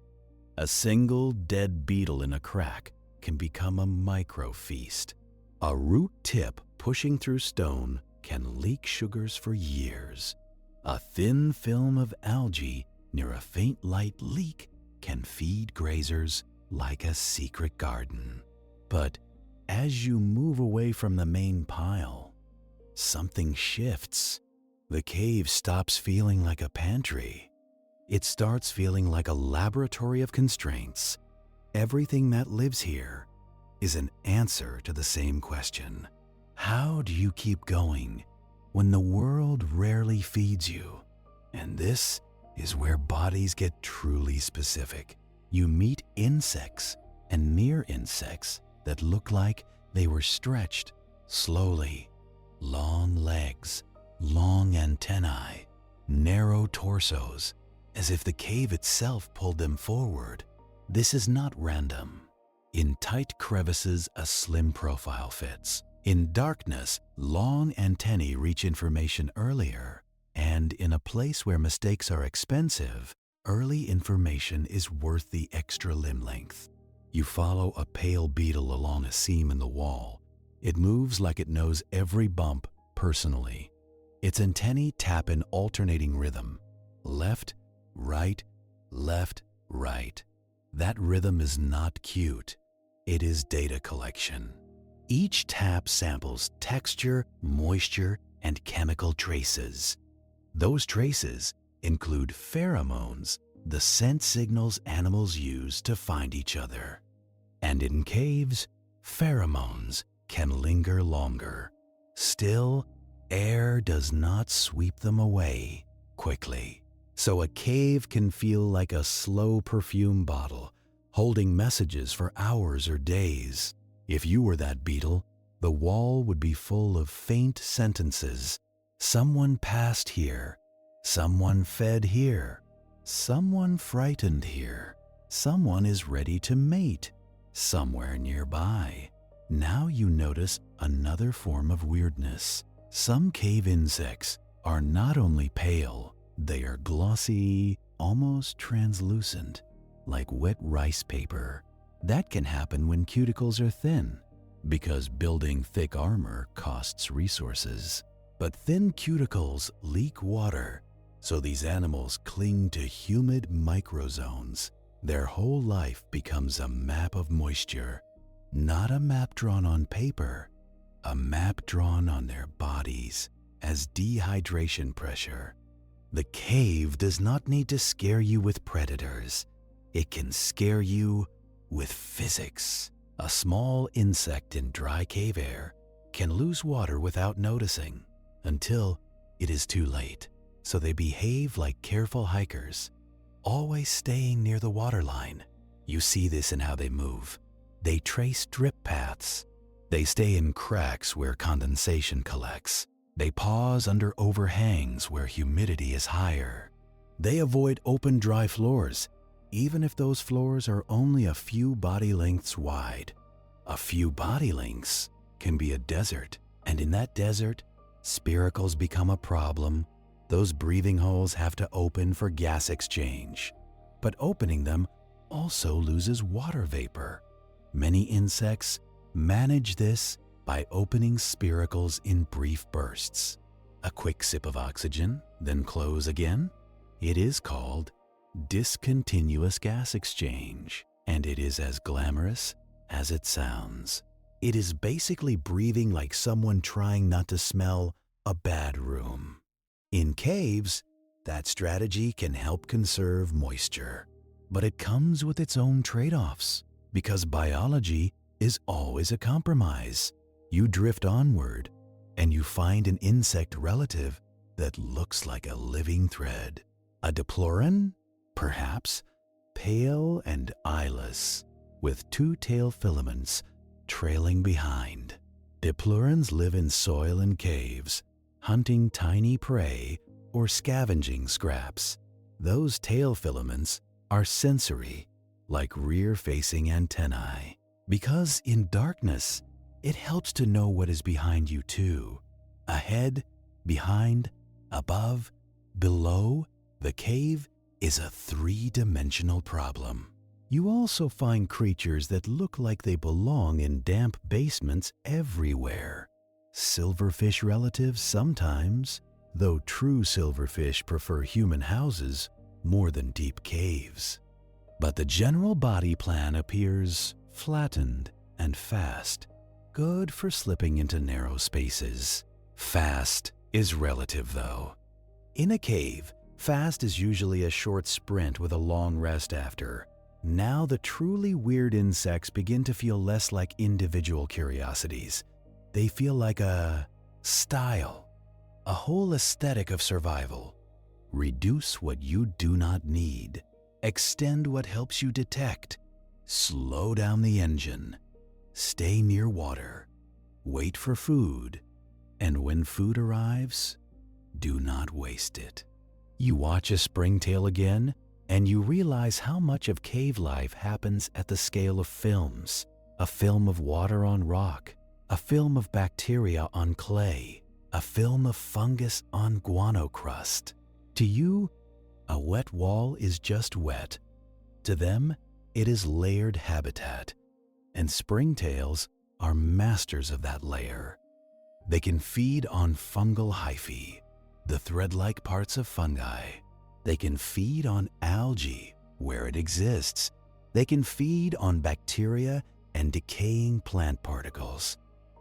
A single dead beetle in a crack can become a micro-feast. A root tip pushing through stone can leak sugars for years. A thin film of algae near a faint light leak can feed grazers like a secret garden. But as you move away from the main pile, something shifts. The cave stops feeling like a pantry. It starts feeling like a laboratory of constraints. Everything that lives here is an answer to the same question. How do you keep going when the world rarely feeds you? And this is where bodies get truly specific. You meet insects and near insects that look like they were stretched slowly. Long legs, long antennae, narrow torsos, as if the cave itself pulled them forward. This is not random. In tight crevices, a slim profile fits. In darkness, long antennae reach information earlier. And in a place where mistakes are expensive, early information is worth the extra limb length. You follow a pale beetle along a seam in the wall. It moves like it knows every bump personally. Its antennae tap in alternating rhythm. Left, right, left, right. That rhythm is not cute. It is data collection. Each tap samples texture, moisture, and chemical traces. Those traces include pheromones, the scent signals animals use to find each other. And in caves, pheromones can linger longer. Still, air does not sweep them away quickly. So a cave can feel like a slow perfume bottle, holding messages for hours or days. If you were that beetle, the wall would be full of faint sentences. Someone passed here. Someone fed here. Someone frightened here. Someone is ready to mate somewhere nearby. Now you notice another form of weirdness. Some cave insects are not only pale, they are glossy, almost translucent, like wet rice paper. That can happen when cuticles are thin, because building thick armor costs resources. But thin cuticles leak water, so these animals cling to humid microzones. Their whole life becomes a map of moisture, not a map drawn on paper, a map drawn on their bodies as dehydration pressure. The cave does not need to scare you with predators. It can scare you with physics. A small insect in dry cave air can lose water without noticing until it is too late. So they behave like careful hikers, always staying near the waterline. You see this in how they move. They trace drip paths. They stay in cracks where condensation collects. They pause under overhangs where humidity is higher. They avoid open, dry floors, even if those floors are only a few body lengths wide. A few body lengths can be a desert, and in that desert, spiracles become a problem. Those breathing holes have to open for gas exchange, but opening them also loses water vapor. Many insects manage this by opening spiracles in brief bursts. A quick sip of oxygen, then close again. It is called discontinuous gas exchange, and it is as glamorous as it sounds. It is basically breathing like someone trying not to smell a bad room. In caves, that strategy can help conserve moisture, but it comes with its own trade-offs because biology is always a compromise. You drift onward and you find an insect relative that looks like a living thread. A diploran, perhaps, pale and eyeless, with two tail filaments trailing behind. Diplorans live in soil and caves, hunting tiny prey or scavenging scraps. Those tail filaments are sensory, like rear-facing antennae. Because in darkness, it helps to know what is behind you too. Ahead, behind, above, below, the cave is a three-dimensional problem. You also find creatures that look like they belong in damp basements everywhere. Silverfish relatives sometimes, though true silverfish prefer human houses more than deep caves. But the general body plan appears flattened and fast, good for slipping into narrow spaces. Fast is relative though. In a cave, fast is usually a short sprint with a long rest after. Now the truly weird insects begin to feel less like individual curiosities. They feel like a style, a whole aesthetic of survival. Reduce what you do not need. Extend what helps you detect. Slow down the engine. Stay near water. Wait for food. And when food arrives, do not waste it. You watch a springtail again, and you realize how much of cave life happens at the scale of films. A film of water on rock, a film of bacteria on clay, a film of fungus on guano crust. To you, a wet wall is just wet. To them, it is layered habitat, and springtails are masters of that layer. They can feed on fungal hyphae, the thread-like parts of fungi. They can feed on algae where it exists. They can feed on bacteria and decaying plant particles.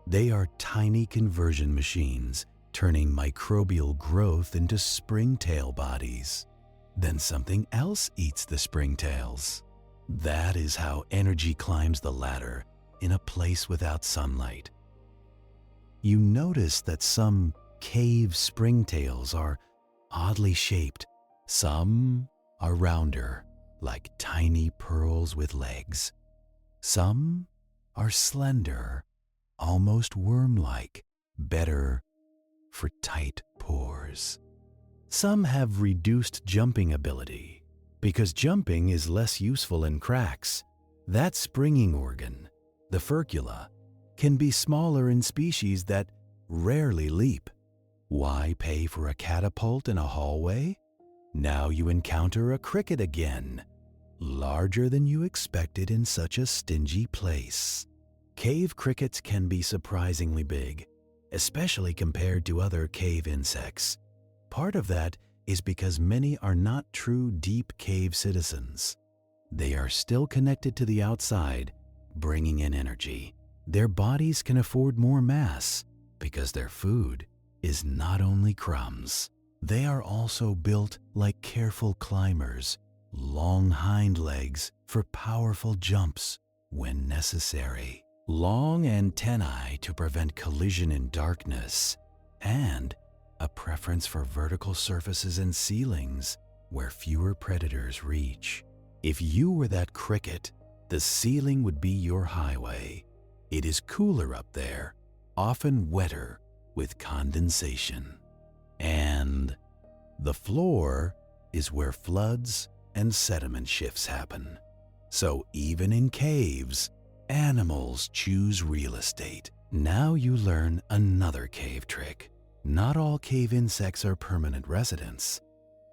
They are tiny conversion machines, turning microbial growth into springtail bodies. Then something else eats the springtails. That is how energy climbs the ladder in a place without sunlight. You notice that some cave springtails are oddly shaped. Some are rounder, like tiny pearls with legs. Some are slender, almost worm-like, better for tight pores. Some have reduced jumping ability, because jumping is less useful in cracks. That springing organ, the furcula, can be smaller in species that rarely leap. Why pay for a catapult in a hallway? Now you encounter a cricket again, larger than you expected in such a stingy place. Cave crickets can be surprisingly big, especially compared to other cave insects. Part of that is because many are not true deep cave citizens. They are still connected to the outside, bringing in energy. Their bodies can afford more mass because their food is not only crumbs. They are also built like careful climbers, long hind legs for powerful jumps. when necessary, long antennae to prevent collision in darkness, and a preference for vertical surfaces and ceilings where fewer predators reach. If you were that cricket, the ceiling would be your highway. It is cooler up there, often wetter with condensation. And the floor is where floods and sediment shifts happen. So even in caves, animals choose real estate. Now you learn another cave trick. Not all cave insects are permanent residents,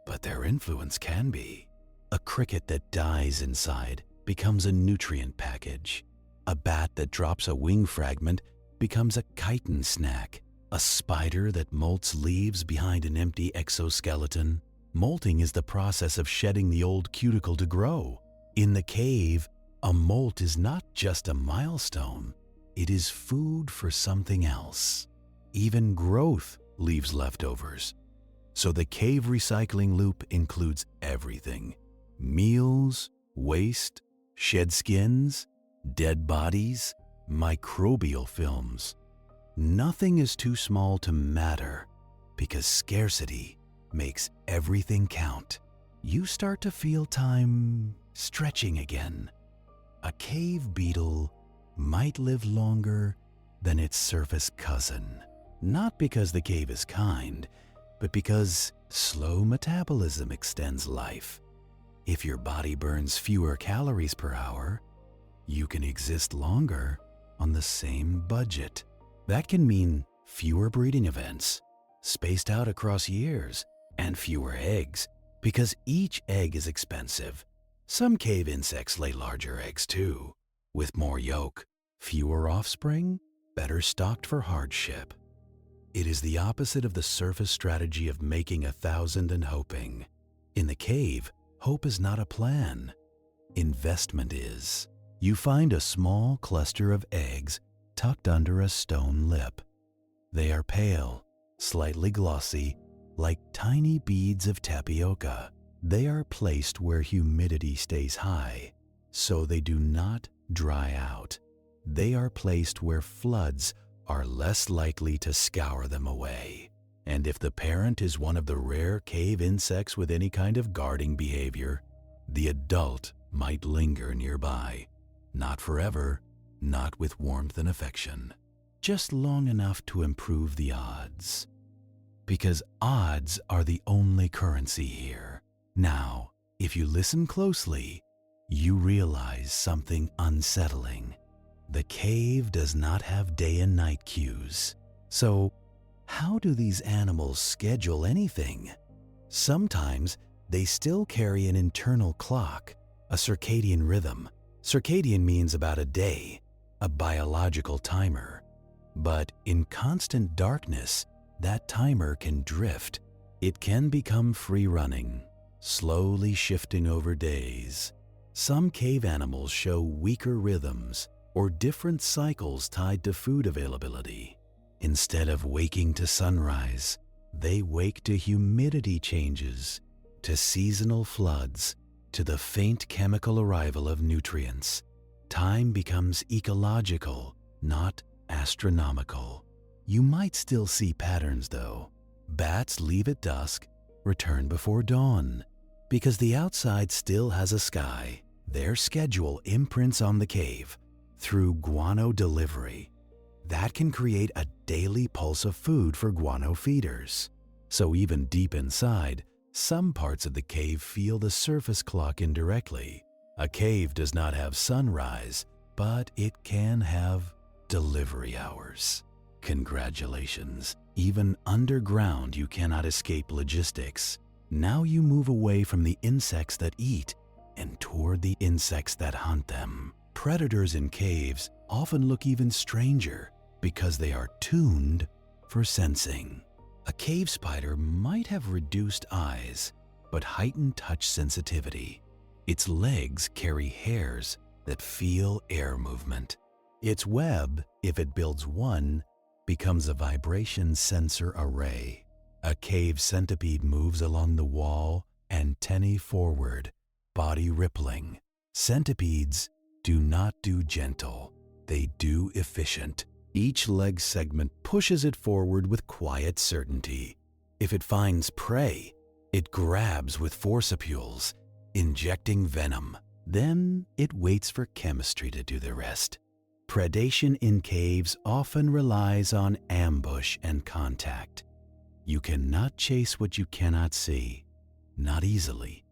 but their influence can be. A cricket that dies inside becomes a nutrient package. A bat that drops a wing fragment becomes a chitin snack. A spider that molts leaves behind an empty exoskeleton. Molting is the process of shedding the old cuticle to grow. In the cave, a molt is not just a milestone, it is food for something else. Even growth leaves leftovers. So the cave recycling loop includes everything: meals, waste, shed skins, dead bodies, microbial films. Nothing is too small to matter because scarcity makes everything count. You start to feel time stretching again. A cave beetle might live longer than its surface cousin, not because the cave is kind, but because slow metabolism extends life. If your body burns fewer calories per hour, you can exist longer on the same budget. That can mean fewer breeding events, spaced out across years, and fewer eggs, because each egg is expensive. Some cave insects lay larger eggs too, with more yolk, fewer offspring, better stocked for hardship. It is the opposite of the surface strategy of making 1,000 and hoping. In the cave, hope is not a plan. Investment is. You find a small cluster of eggs tucked under a stone lip. They are pale, slightly glossy, like tiny beads of tapioca. They are placed where humidity stays high, so they do not dry out. They are placed where floods are less likely to scour them away. And if the parent is one of the rare cave insects with any kind of guarding behavior, the adult might linger nearby. Not forever, not with warmth and affection, just long enough to improve the odds. Because odds are the only currency here. Now, if you listen closely, you realize something unsettling. The cave does not have day and night cues. So, how do these animals schedule anything? Sometimes they still carry an internal clock, a circadian rhythm. Circadian means about a day, a biological timer. But in constant darkness, that timer can drift. It can become free-running, slowly shifting over days. Some cave animals show weaker rhythms or different cycles tied to food availability. Instead of waking to sunrise, they wake to humidity changes, to seasonal floods, to the faint chemical arrival of nutrients. Time becomes ecological, not astronomical. You might still see patterns though. Bats leave at dusk, return before dawn. Because the outside still has a sky, their schedule imprints on the cave through guano delivery. That can create a daily pulse of food for guano feeders. So even deep inside, some parts of the cave feel the surface clock indirectly. A cave does not have sunrise, but it can have delivery hours. Congratulations, even underground you cannot escape logistics. Now you move away from the insects that eat and toward the insects that hunt them. Predators in caves often look even stranger because they are tuned for sensing. A cave spider might have reduced eyes, but heightened touch sensitivity. Its legs carry hairs that feel air movement. Its web, if it builds one, becomes a vibration sensor array. A cave centipede moves along the wall, antennae forward, body rippling. Centipedes do not do gentle, they do efficient. Each leg segment pushes it forward with quiet certainty. If it finds prey, it grabs with forcipules, injecting venom. Then it waits for chemistry to do the rest. Predation in caves often relies on ambush and contact. You cannot chase what you cannot see, not easily.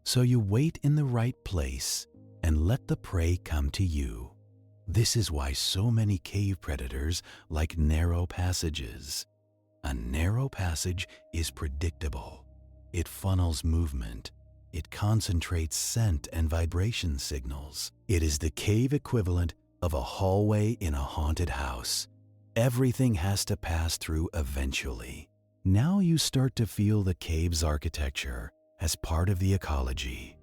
So you wait in the right place and let the prey come to you. This is why so many cave predators like narrow passages. A narrow passage is predictable. It funnels movement. It concentrates scent and vibration signals. It is the cave equivalent of a hallway in a haunted house. Everything has to pass through eventually. Now you start to feel the cave's architecture as part of the ecology.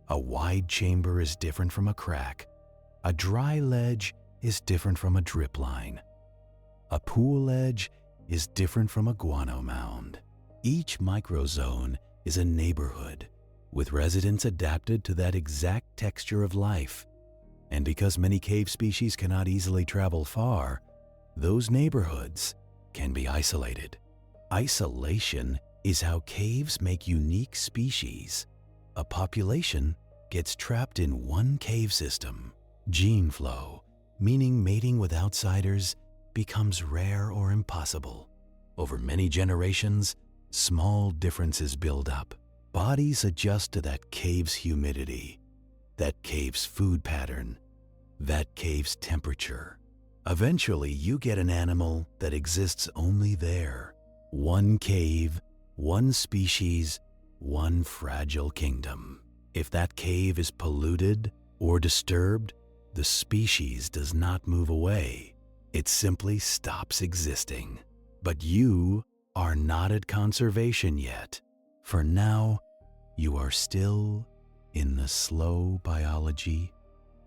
A wide chamber is different from a crack. A dry ledge is different from a drip line. A pool edge is different from a guano mound. Each microzone is a neighborhood, with residents adapted to that exact texture of life. And because many cave species cannot easily travel far, those neighborhoods can be isolated. Isolation is how caves make unique species. A population gets trapped in one cave system. Gene flow, meaning mating with outsiders, becomes rare or impossible. Over many generations, small differences build up. Bodies adjust to that cave's humidity, that cave's food pattern, that cave's temperature. Eventually, you get an animal that exists only there. One cave, one species, one fragile kingdom. If that cave is polluted or disturbed, the species does not move away. It simply stops existing. But you are not at conservation yet. For now, you are still in the slow biology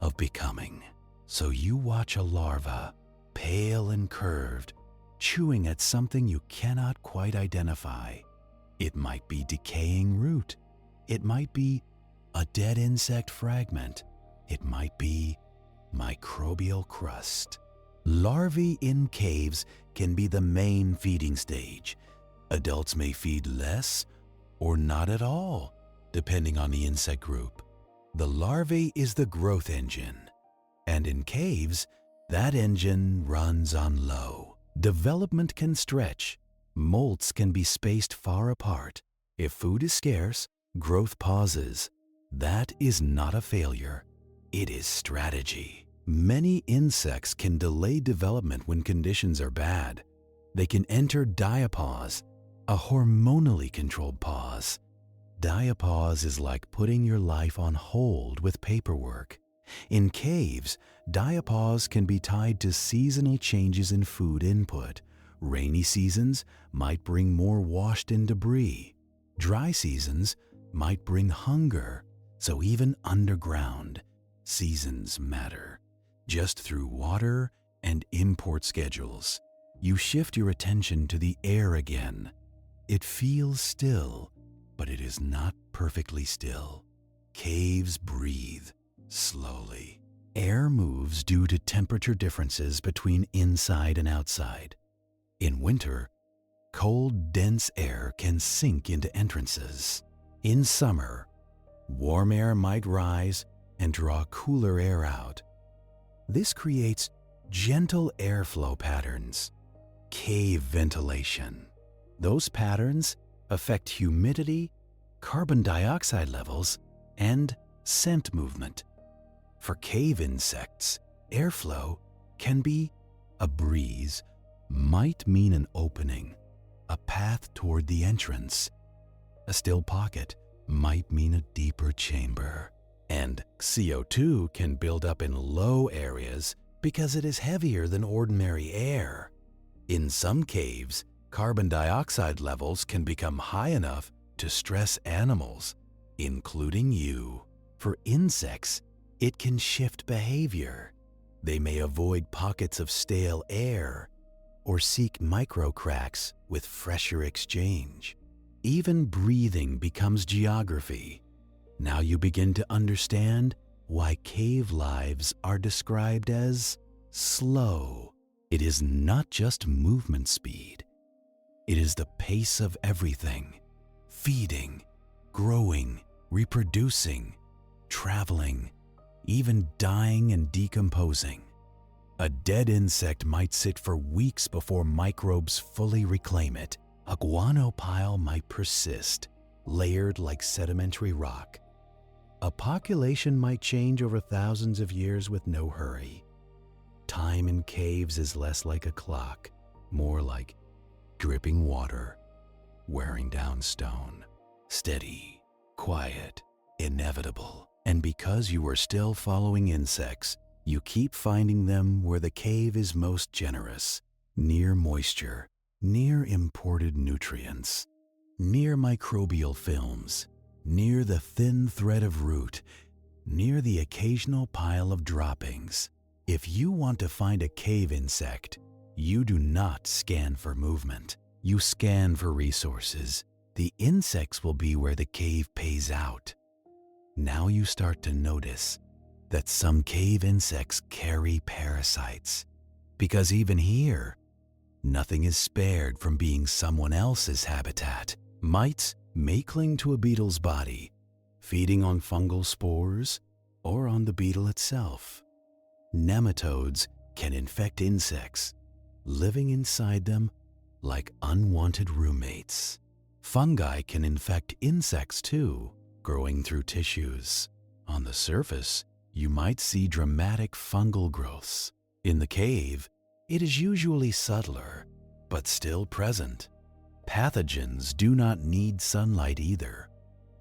of becoming. So you watch a larva, pale and curved, chewing at something you cannot quite identify. It might be decaying root. It might be a dead insect fragment. It might be microbial crust. Larvae in caves can be the main feeding stage. Adults may feed less or not at all, depending on the insect group. The larvae is the growth engine, and in caves, that engine runs on low. Development can stretch. Molts can be spaced far apart. If food is scarce, growth pauses. That is not a failure. It is strategy. Many insects can delay development when conditions are bad. They can enter diapause, a hormonally controlled pause. Diapause is like putting your life on hold with paperwork. In caves, diapause can be tied to seasonal changes in food input. Rainy seasons might bring more washed-in debris. Dry seasons might bring hunger. So even underground, seasons matter. Just through water and import schedules, you shift your attention to the air again. It feels still, but it is not perfectly still. Caves breathe slowly. Air moves due to temperature differences between inside and outside. In winter, cold, dense air can sink into entrances. In summer, warm air might rise and draw cooler air out. This creates gentle airflow patterns, cave ventilation. Those patterns affect humidity, carbon dioxide levels, and scent movement. For cave insects, airflow can be a breeze, might mean an opening, a path toward the entrance. A still pocket might mean a deeper chamber. And CO2 can build up in low areas because it is heavier than ordinary air. In some caves, carbon dioxide levels can become high enough to stress animals, including you. For insects, it can shift behavior. They may avoid pockets of stale air or seek microcracks with fresher exchange. Even breathing becomes geography. Now you begin to understand why cave lives are described as slow. It is not just movement speed. It is the pace of everything: feeding, growing, reproducing, traveling, even dying and decomposing. A dead insect might sit for weeks before microbes fully reclaim it. A guano pile might persist, layered like sedimentary rock. A population might change over thousands of years with no hurry. Time in caves is less like a clock, more like dripping water, wearing down stone. Steady, quiet, inevitable. And because you are still following insects, you keep finding them where the cave is most generous, near moisture, near imported nutrients, near microbial films, near the thin thread of root, near the occasional pile of droppings. If you want to find a cave insect, you do not scan for movement. You scan for resources. The insects will be where the cave pays out. Now you start to notice that some cave insects carry parasites, because even here, nothing is spared from being someone else's habitat. Mites may cling to a beetle's body, feeding on fungal spores or on the beetle itself. Nematodes can infect insects, living inside them like unwanted roommates. Fungi can infect insects too, growing through tissues. On the surface, you might see dramatic fungal growths. In the cave, it is usually subtler, but still present. Pathogens do not need sunlight either,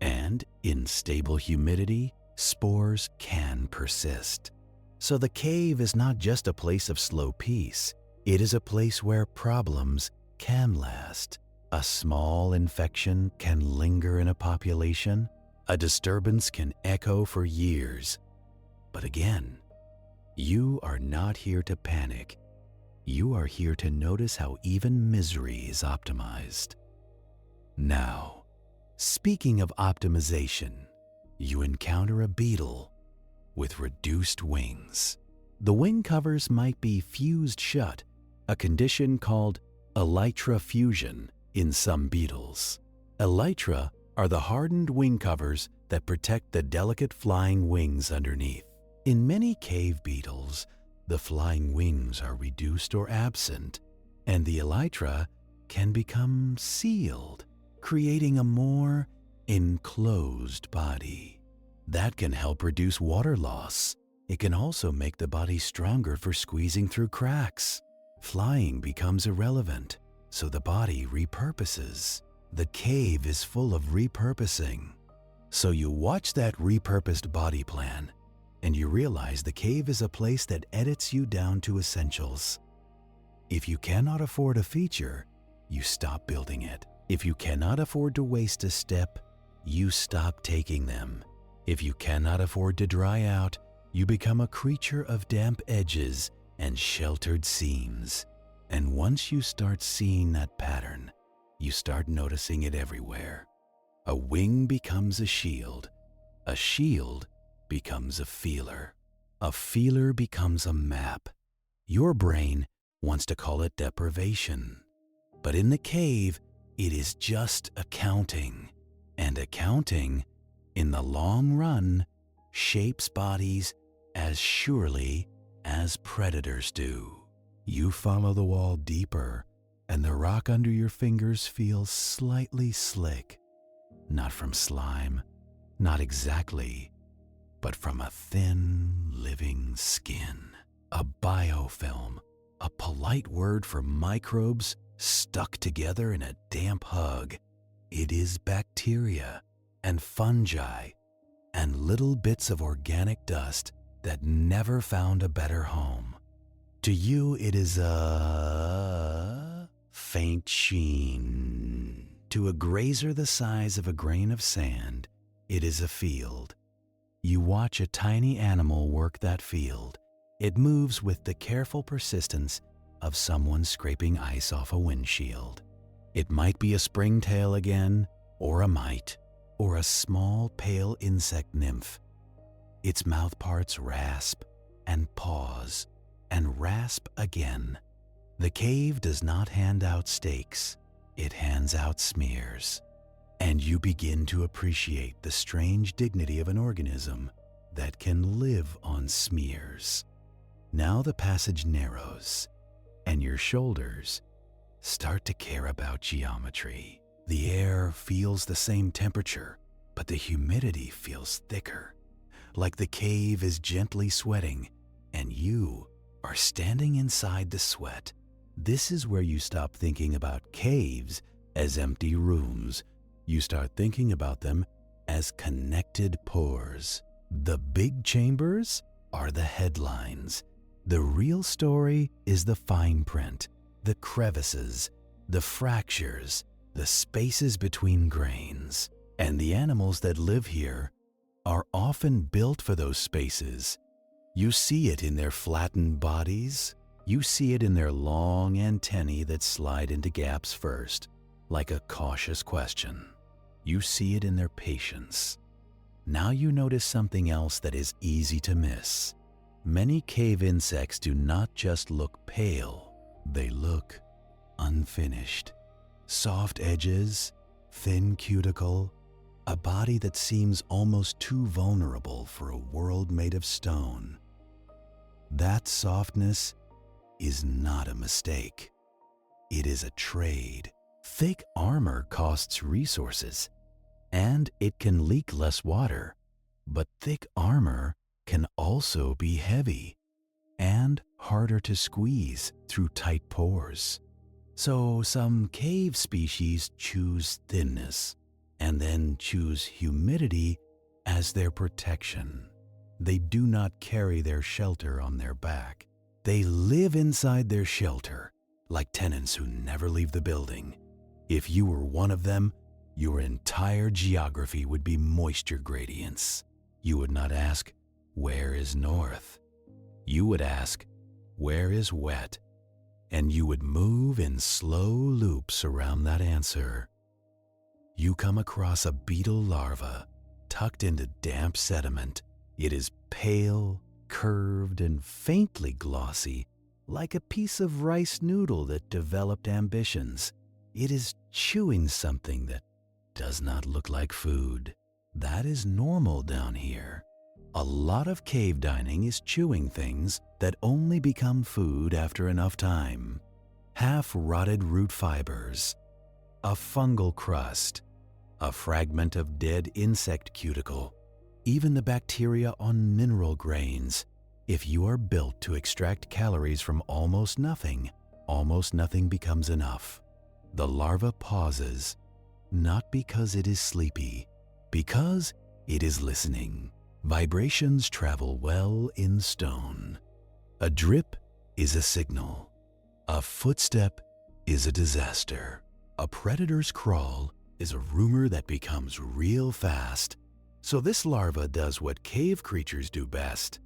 and in stable humidity, spores can persist. So the cave is not just a place of slow peace, it is a place where problems can last. A small infection can linger in a population. A disturbance can echo for years. But again, you are not here to panic. You are here to notice how even misery is optimized. Now, speaking of optimization, you encounter a beetle with reduced wings. The wing covers might be fused shut, a condition called elytra fusion in some beetles. Elytra are the hardened wing covers that protect the delicate flying wings underneath. In many cave beetles, the flying wings are reduced or absent, and the elytra can become sealed, creating a more enclosed body. That can help reduce water loss. It can also make the body stronger for squeezing through cracks. Flying becomes irrelevant, so the body repurposes. The cave is full of repurposing. So you watch that repurposed body plan, and you realize the cave is a place that edits you down to essentials. If you cannot afford a feature, you stop building it. If you cannot afford to waste a step, you stop taking them. If you cannot afford to dry out, you become a creature of damp edges and sheltered seams. And once you start seeing that pattern, you start noticing it everywhere. A wing becomes a shield becomes a feeler becomes a map. Your brain wants to call it deprivation, but in the cave, it is just accounting. And accounting, in the long run, shapes bodies as surely as predators do. You follow the wall deeper, and the rock under your fingers feels slightly slick. Not from slime, not exactly, but from a thin, living skin. A biofilm, a polite word for microbes stuck together in a damp hug. It is bacteria and fungi and little bits of organic dust that never found a better home. To you, it is a faint sheen. To a grazer the size of a grain of sand, it is a field. You watch a tiny animal work that field. It moves with the careful persistence of someone scraping ice off a windshield. It might be a springtail again, or a mite, or a small pale insect nymph. Its mouthparts rasp and pause and rasp again. The cave does not hand out steaks, it hands out smears. And you begin to appreciate the strange dignity of an organism that can live on smears. Now the passage narrows, and your shoulders start to care about geometry. The air feels the same temperature, but the humidity feels thicker, like the cave is gently sweating, and you are standing inside the sweat. This is where you stop thinking about caves as empty rooms. You start thinking about them as connected pores. The big chambers are the headlines. The real story is the fine print, the crevices, the fractures, the spaces between grains. And the animals that live here are often built for those spaces. You see it in their flattened bodies. You see it in their long antennae that slide into gaps first, like a cautious question. You see it in their patience. Now you notice something else that is easy to miss. Many cave insects do not just look pale, they look unfinished. Soft edges, thin cuticle, a body that seems almost too vulnerable for a world made of stone. That softness is not a mistake. It is a trade. Thick armor costs resources, and it can leak less water, but thick armor can also be heavy and harder to squeeze through tight pores. So some cave species choose thinness and then choose humidity as their protection. They do not carry their shelter on their back. They live inside their shelter, like tenants who never leave the building. If you were one of them, your entire geography would be moisture gradients. You would not ask, "Where is north?" You would ask, "Where is wet?" And you would move in slow loops around that answer. You come across a beetle larva tucked into damp sediment. It is pale, curved, and faintly glossy, like a piece of rice noodle that developed ambitions. It is chewing something that does not look like food. That is normal down here. A lot of cave dining is chewing things that only become food after enough time. Half-rotted root fibers, a fungal crust, a fragment of dead insect cuticle, even the bacteria on mineral grains. If you are built to extract calories from almost nothing becomes enough. The larva pauses, not because it is sleepy, because it is listening. Vibrations travel well in stone. A drip is a signal. A footstep is a disaster. A predator's crawl is a rumor that becomes real fast. So this larva does what cave creatures do best.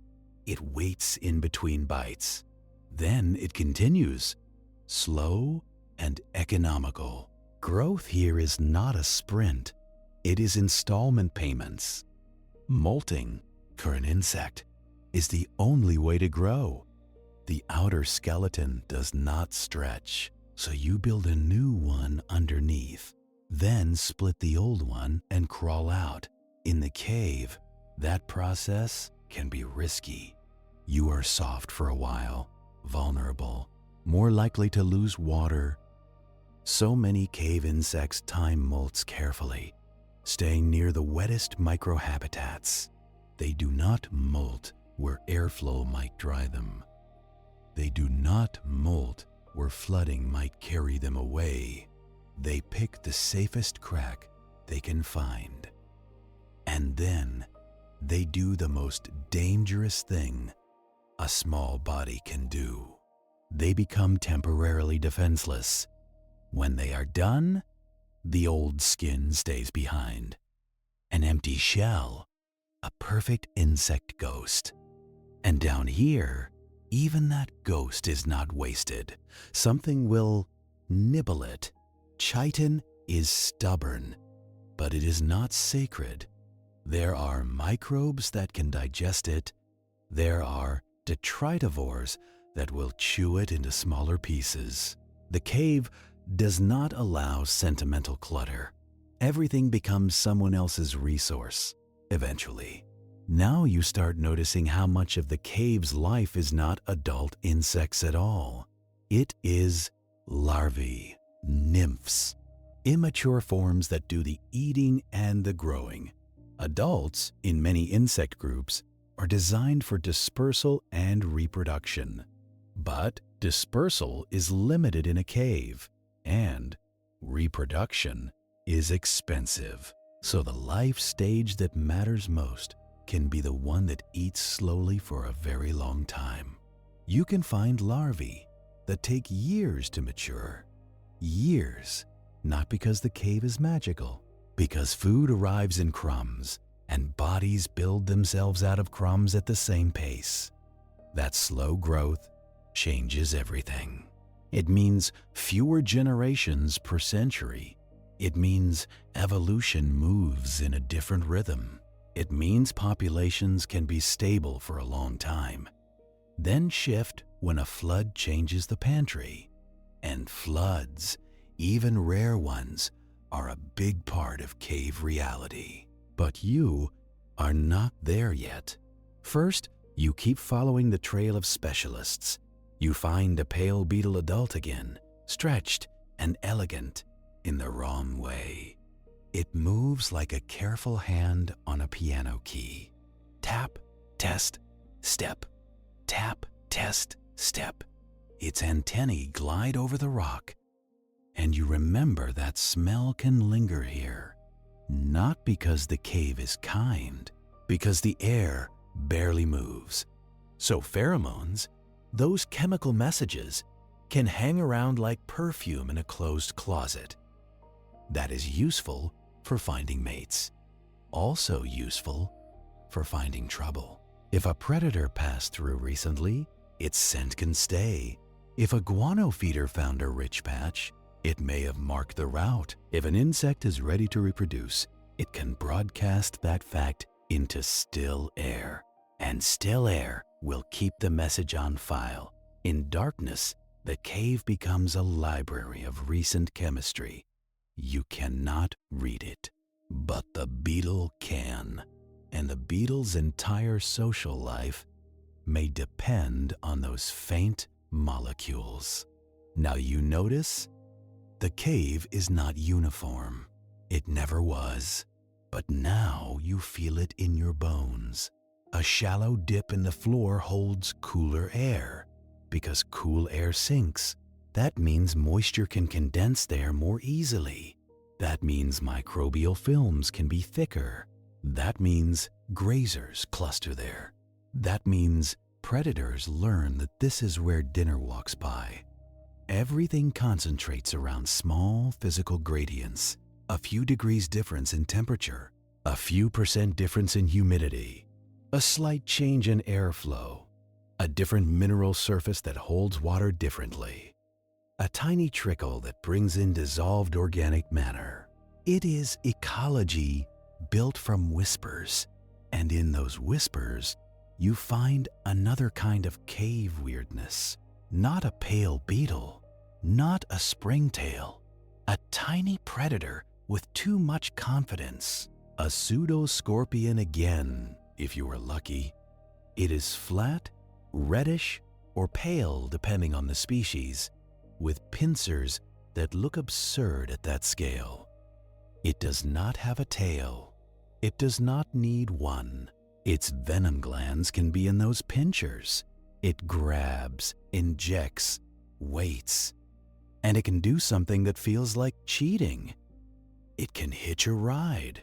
It waits in between bites. Then it continues, slow and economical. Growth here is not a sprint. It is installment payments. Molting, for an insect, is the only way to grow. The outer skeleton does not stretch, so you build a new one underneath, then split the old one and crawl out. In the cave, that process can be risky. You are soft for a while, vulnerable, more likely to lose water. So many cave insects time molts carefully, staying near the wettest microhabitats. They do not molt where airflow might dry them. They do not molt where flooding might carry them away. They pick the safest crack they can find. And then they do the most dangerous thing a small body can do. They become temporarily defenseless. When they are done, the old skin stays behind. An empty shell, a perfect insect ghost. And down here, even that ghost is not wasted. Something will nibble it. Chitin is stubborn, but it is not sacred. There are microbes that can digest it. There are detritivores that will chew it into smaller pieces. The cave does not allow sentimental clutter. Everything becomes someone else's resource, eventually. Now you start noticing how much of the cave's life is not adult insects at all. It is larvae, nymphs, immature forms that do the eating and the growing. Adults, in many insect groups, are designed for dispersal and reproduction. But dispersal is limited in a cave, and reproduction is expensive. So the life stage that matters most can be the one that eats slowly for a very long time. You can find larvae that take years to mature. Years, not because the cave is magical, because food arrives in crumbs and bodies build themselves out of crumbs at the same pace. That slow growth changes everything. It means fewer generations per century. It means evolution moves in a different rhythm. It means populations can be stable for a long time, then shift when a flood changes the pantry. And floods, even rare ones, are a big part of cave reality. But you are not there yet. First, you keep following the trail of specialists. You find a pale beetle adult again, stretched and elegant in the wrong way. It moves like a careful hand on a piano key. Tap, test, step. Tap, test, step. Its antennae glide over the rock, and you remember that smell can linger here. Not because the cave is kind, because the air barely moves. So pheromones, those chemical messages, can hang around like perfume in a closed closet. That is useful for finding mates, also useful for finding trouble. If a predator passed through recently, its scent can stay. If a guano feeder found a rich patch, it may have marked the route. If an insect is ready to reproduce, it can broadcast that fact into still air. And still air will keep the message on file. In darkness, the cave becomes a library of recent chemistry. You cannot read it, but the beetle can. And the beetle's entire social life may depend on those faint molecules. Now you notice, the cave is not uniform. It never was. But now you feel it in your bones. A shallow dip in the floor holds cooler air. Because cool air sinks, that means moisture can condense there more easily. That means microbial films can be thicker. That means grazers cluster there. That means predators learn that this is where dinner walks by. Everything concentrates around small physical gradients, a few degrees difference in temperature, a few % difference in humidity, a slight change in airflow, a different mineral surface that holds water differently, a tiny trickle that brings in dissolved organic matter. It is ecology built from whispers, and in those whispers, you find another kind of cave weirdness. Not a pale beetle, not a springtail, a tiny predator with too much confidence. A pseudo-scorpion again, if you are lucky. It is flat, reddish, or pale depending on the species, with pincers that look absurd at that scale. It does not have a tail. It does not need one. Its venom glands can be in those pincers. It grabs, injects, waits, and it can do something that feels like cheating. It can hitch a ride.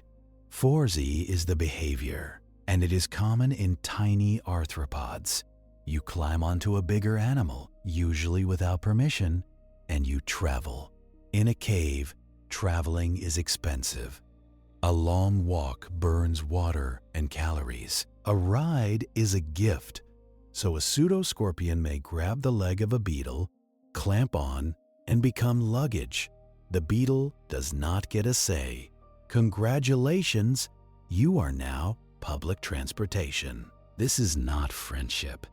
4Z is the behavior, and it is common in tiny arthropods. You climb onto a bigger animal, usually without permission, and you travel. In a cave, traveling is expensive. A long walk burns water and calories. A ride is a gift, so a pseudoscorpion may grab the leg of a beetle, clamp on, and become luggage. The beetle does not get a say. Congratulations, You are now public transportation. This is not friendship.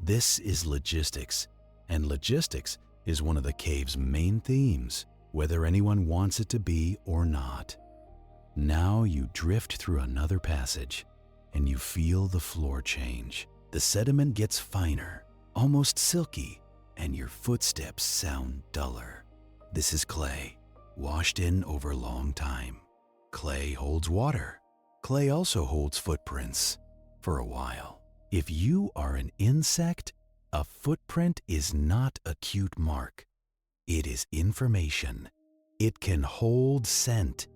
This is logistics, and logistics is one of the cave's main themes, whether anyone wants it to be or not. Now you drift through another passage, and you feel the floor change. The sediment gets finer, almost silky, and your footsteps sound duller. This is clay, washed in over a long time. Clay holds water. Clay also holds footprints for a while. If you are an insect, a footprint is not a cute mark. It is information. It can hold scent.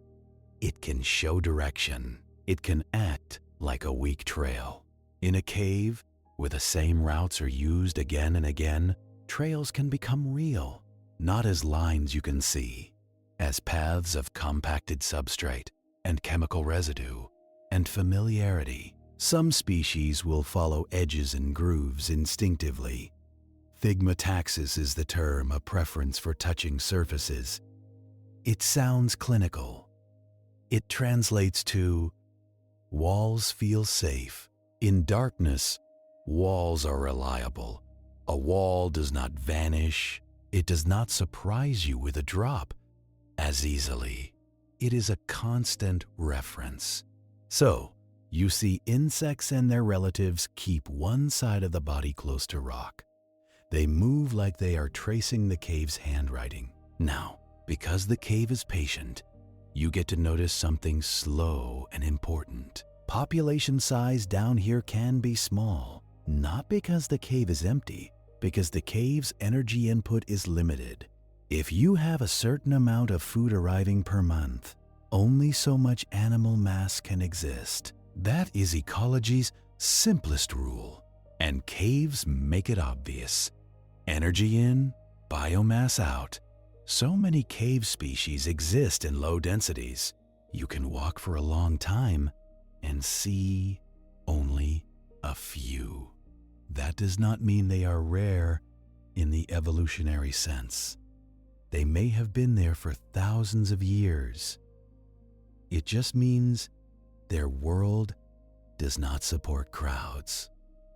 It can show direction. It can act like a weak trail. In a cave, where the same routes are used again and again, trails can become real, not as lines you can see, as paths of compacted substrate and chemical residue and familiarity. Some species will follow edges and grooves instinctively. Thigmotaxis is the term, a preference for touching surfaces. It sounds clinical. It translates to, walls feel safe. In darkness, walls are reliable. A wall does not vanish. It does not surprise you with a drop as easily. It is a constant reference. So, you see insects and their relatives keep one side of the body close to rock. They move like they are tracing the cave's handwriting. Now, because the cave is patient, you get to notice something slow and important. Population size down here can be small, not because the cave is empty, because the cave's energy input is limited. If you have a certain amount of food arriving per month, only so much animal mass can exist. That is ecology's simplest rule, and caves make it obvious. Energy in, biomass out. So many cave species exist in low densities. You can walk for a long time and see only a few. That does not mean they are rare in the evolutionary sense. They may have been there for thousands of years. It just means their world does not support crowds.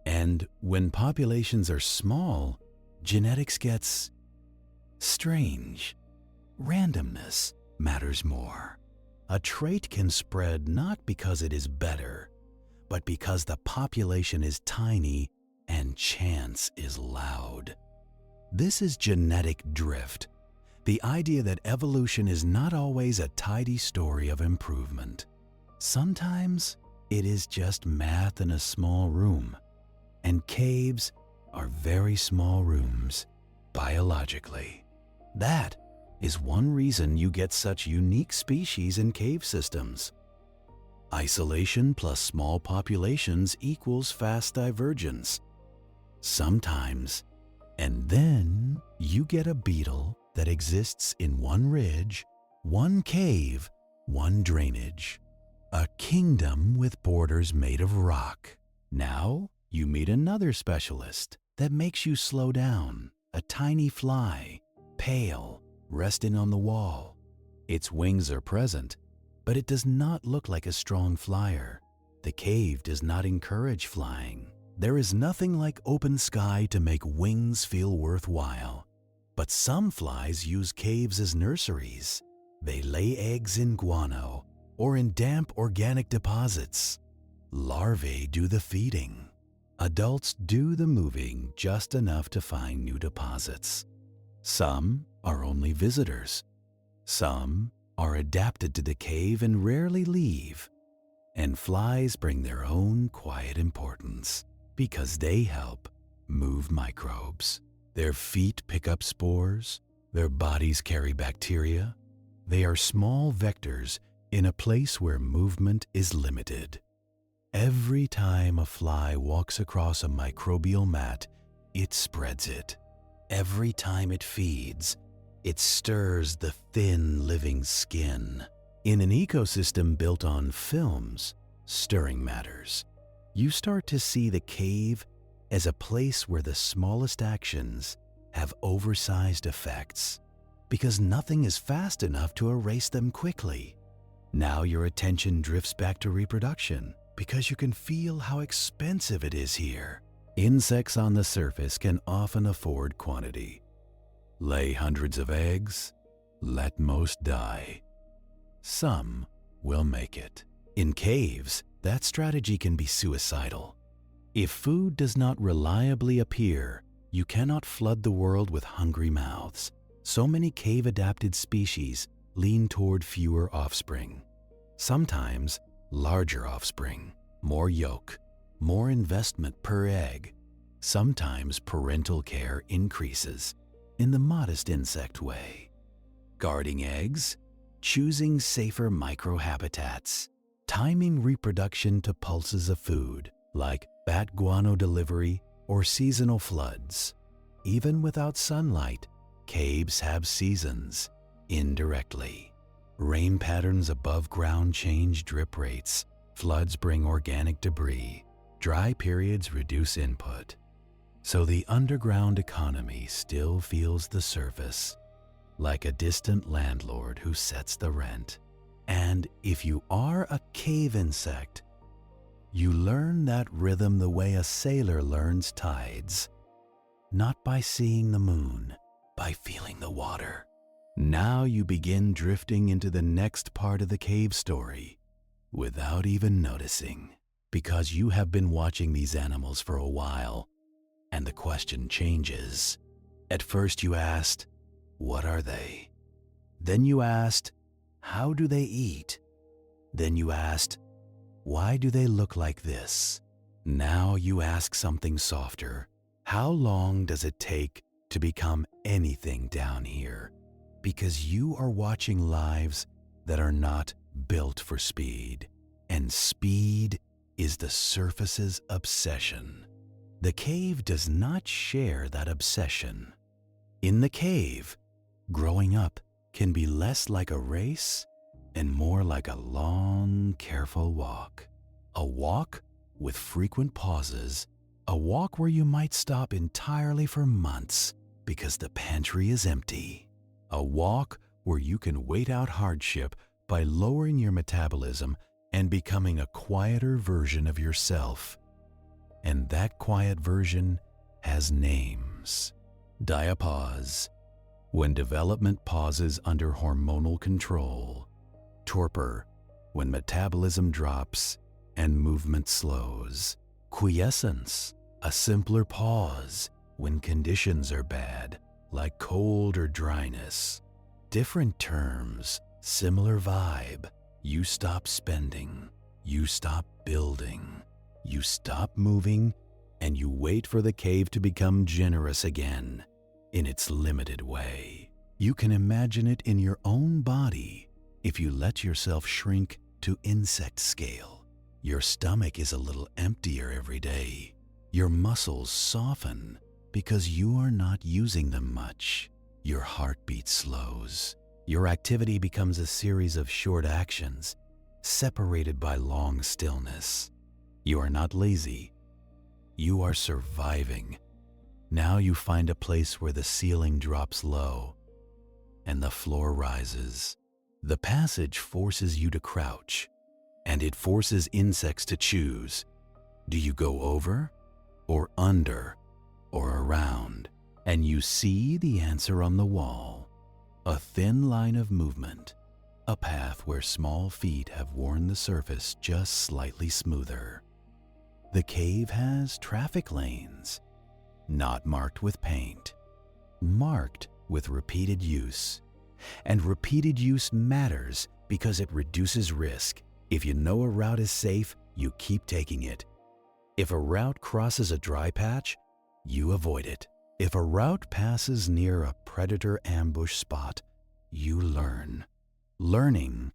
And when populations are small, genetics gets strange. Randomness matters more. A trait can spread not because it is better, but because the population is tiny and chance is loud. This is genetic drift, the idea that evolution is not always a tidy story of improvement. Sometimes it is just math in a small room, and caves are very small rooms, biologically. That is one reason you get such unique species in cave systems. Isolation plus small populations equals fast divergence. Sometimes, and then you get a beetle that exists in one ridge, one cave, one drainage. A kingdom with borders made of rock. Now you meet another specialist that makes you slow down. A tiny fly, pale, resting on the wall. Its wings are present, but it does not look like a strong flyer. The cave does not encourage flying. There is nothing like open sky to make wings feel worthwhile. But some flies use caves as nurseries. They lay eggs in guano or in damp organic deposits. Larvae do the feeding. Adults do the moving just enough to find new deposits. Some are only visitors. Some are adapted to the cave and rarely leave. And flies bring their own quiet importance because they help move microbes. Their feet pick up spores. Their bodies carry bacteria. They are small vectors in a place where movement is limited. Every time a fly walks across a microbial mat, it spreads it. Every time it feeds, it stirs the thin, living skin. In an ecosystem built on films, stirring matters. You start to see the cave as a place where the smallest actions have oversized effects, because nothing is fast enough to erase them quickly. Now your attention drifts back to reproduction because you can feel how expensive it is here. Insects on the surface can often afford quantity. Lay hundreds of eggs, let most die. Some will make it. In caves, that strategy can be suicidal. If food does not reliably appear, you cannot flood the world with hungry mouths. So many cave-adapted species lean toward fewer offspring. Sometimes larger offspring, more yolk, more investment per egg. Sometimes parental care increases in the modest insect way. Guarding eggs, choosing safer microhabitats, timing reproduction to pulses of food like bat guano delivery or seasonal floods. Even without sunlight, caves have seasons, indirectly. Rain patterns above ground change drip rates. Floods bring organic debris. Dry periods reduce input. So the underground economy still feels the surface, like a distant landlord who sets the rent. And if you are a cave insect, you learn that rhythm the way a sailor learns tides. Not by seeing the moon, by feeling the water. Now you begin drifting into the next part of the cave story without even noticing, because you have been watching these animals for a while, and the question changes. At first you asked, what are they? Then you asked, how do they eat? Then you asked, why do they look like this? Now you ask something softer. How long does it take to become anything down here? Because you are watching lives that are not built for speed. And speed is the surface's obsession. The cave does not share that obsession. In the cave, growing up can be less like a race and more like a long, careful walk. A walk with frequent pauses, a walk where you might stop entirely for months because the pantry is empty. A walk where you can wait out hardship by lowering your metabolism and becoming a quieter version of yourself. And that quiet version has names. Diapause, when development pauses under hormonal control. Torpor, when metabolism drops and movement slows. Quiescence, a simpler pause when conditions are bad, like cold or dryness. Different terms, similar vibe. You stop spending, you stop building, you stop moving, and you wait for the cave to become generous again in its limited way. You can imagine it in your own body if you let yourself shrink to insect scale. Your stomach is a little emptier every day. Your muscles soften because you are not using them much. Your heartbeat slows. Your activity becomes a series of short actions, separated by long stillness. You are not lazy. You are surviving. Now you find a place where the ceiling drops low and the floor rises. The passage forces you to crouch, and it forces insects to choose. Do you go over, or under, or around? And you see the answer on the wall. A thin line of movement, a path where small feet have worn the surface just slightly smoother. The cave has traffic lanes, not marked with paint, marked with repeated use. And repeated use matters because it reduces risk. If you know a route is safe, you keep taking it. If a route crosses a dry patch, you avoid it. If a route passes near a predator ambush spot, you learn. Learning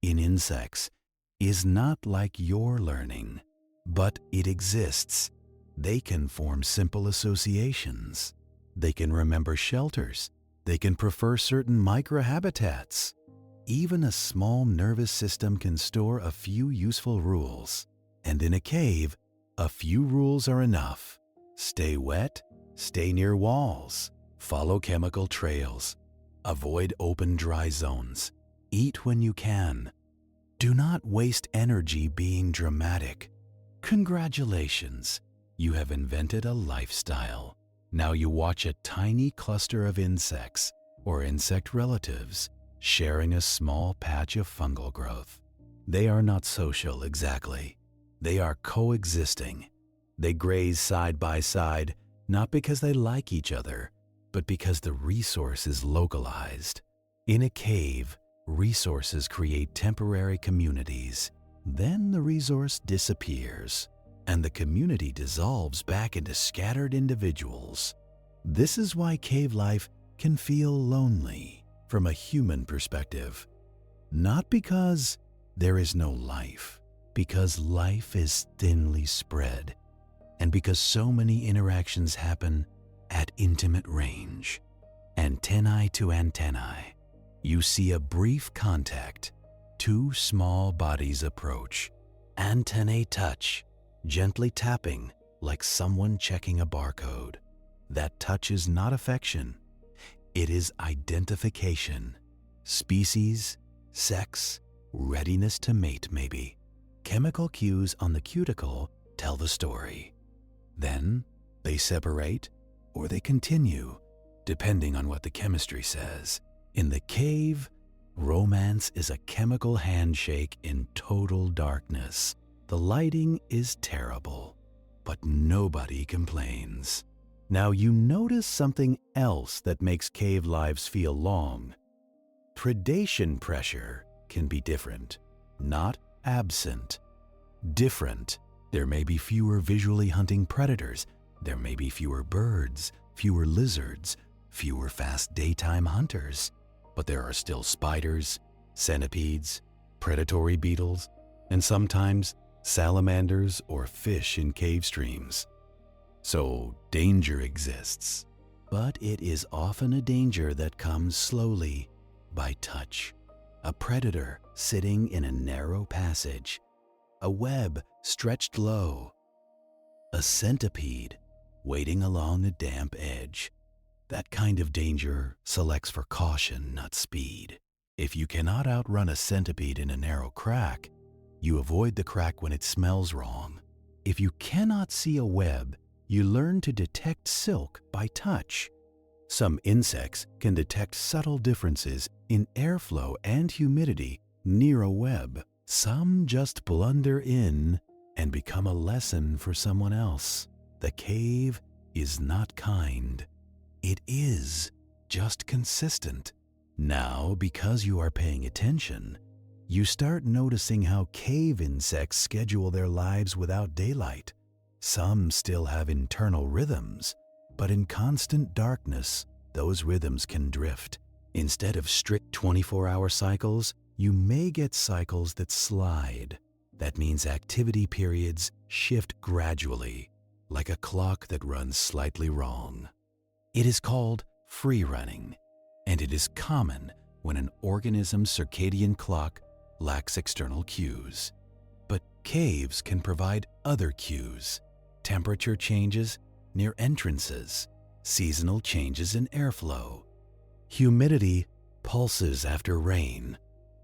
in insects is not like your learning, but it exists. They can form simple associations. They can remember shelters. They can prefer certain microhabitats. Even a small nervous system can store a few useful rules. And in a cave, a few rules are enough. Stay wet, stay near walls, follow chemical trails, avoid open dry zones, eat when you can, Do not waste energy being dramatic. Congratulations, you have invented a lifestyle. Now you watch a tiny cluster of insects or insect relatives sharing a small patch of fungal growth. They are not social exactly. They are coexisting. They graze side by side, not because they like each other, but because the resource is localized. In a cave, resources create temporary communities. Then the resource disappears, and the community dissolves back into scattered individuals. This is why cave life can feel lonely from a human perspective. Not because there is no life, because life is thinly spread, and because so many interactions happen at intimate range. Antennae to antennae. You see a brief contact. Two small bodies approach. Antennae touch, gently tapping like someone checking a barcode. That touch is not affection. It is identification. Species, sex, readiness to mate maybe. Chemical cues on the cuticle tell the story. Then they separate or they continue, depending on what the chemistry says. In the cave, romance is a chemical handshake in total darkness. The lighting is terrible, but nobody complains. Now you notice something else that makes cave lives feel long. Predation pressure can be different, not absent. Different. There may be fewer visually hunting predators. There may be fewer birds, fewer lizards, fewer fast daytime hunters. But there are still spiders, centipedes, predatory beetles, and sometimes salamanders or fish in cave streams. So danger exists, but it is often a danger that comes slowly by touch. A predator sitting in a narrow passage, a web stretched low, a centipede waiting along a damp edge. That kind of danger selects for caution, not speed. If you cannot outrun a centipede in a narrow crack, you avoid the crack when it smells wrong. If you cannot see a web, you learn to detect silk by touch. Some insects can detect subtle differences in airflow and humidity near a web. Some just blunder in and become a lesson for someone else. The cave is not kind. It is just consistent. Now, because you are paying attention, you start noticing how cave insects schedule their lives without daylight. Some still have internal rhythms, but in constant darkness, those rhythms can drift. Instead of strict 24-hour cycles, you may get cycles that slide. That means activity periods shift gradually, like a clock that runs slightly wrong. It is called free running, and it is common when an organism's circadian clock lacks external cues. But caves can provide other cues: temperature changes near entrances, seasonal changes in airflow, humidity pulses after rain,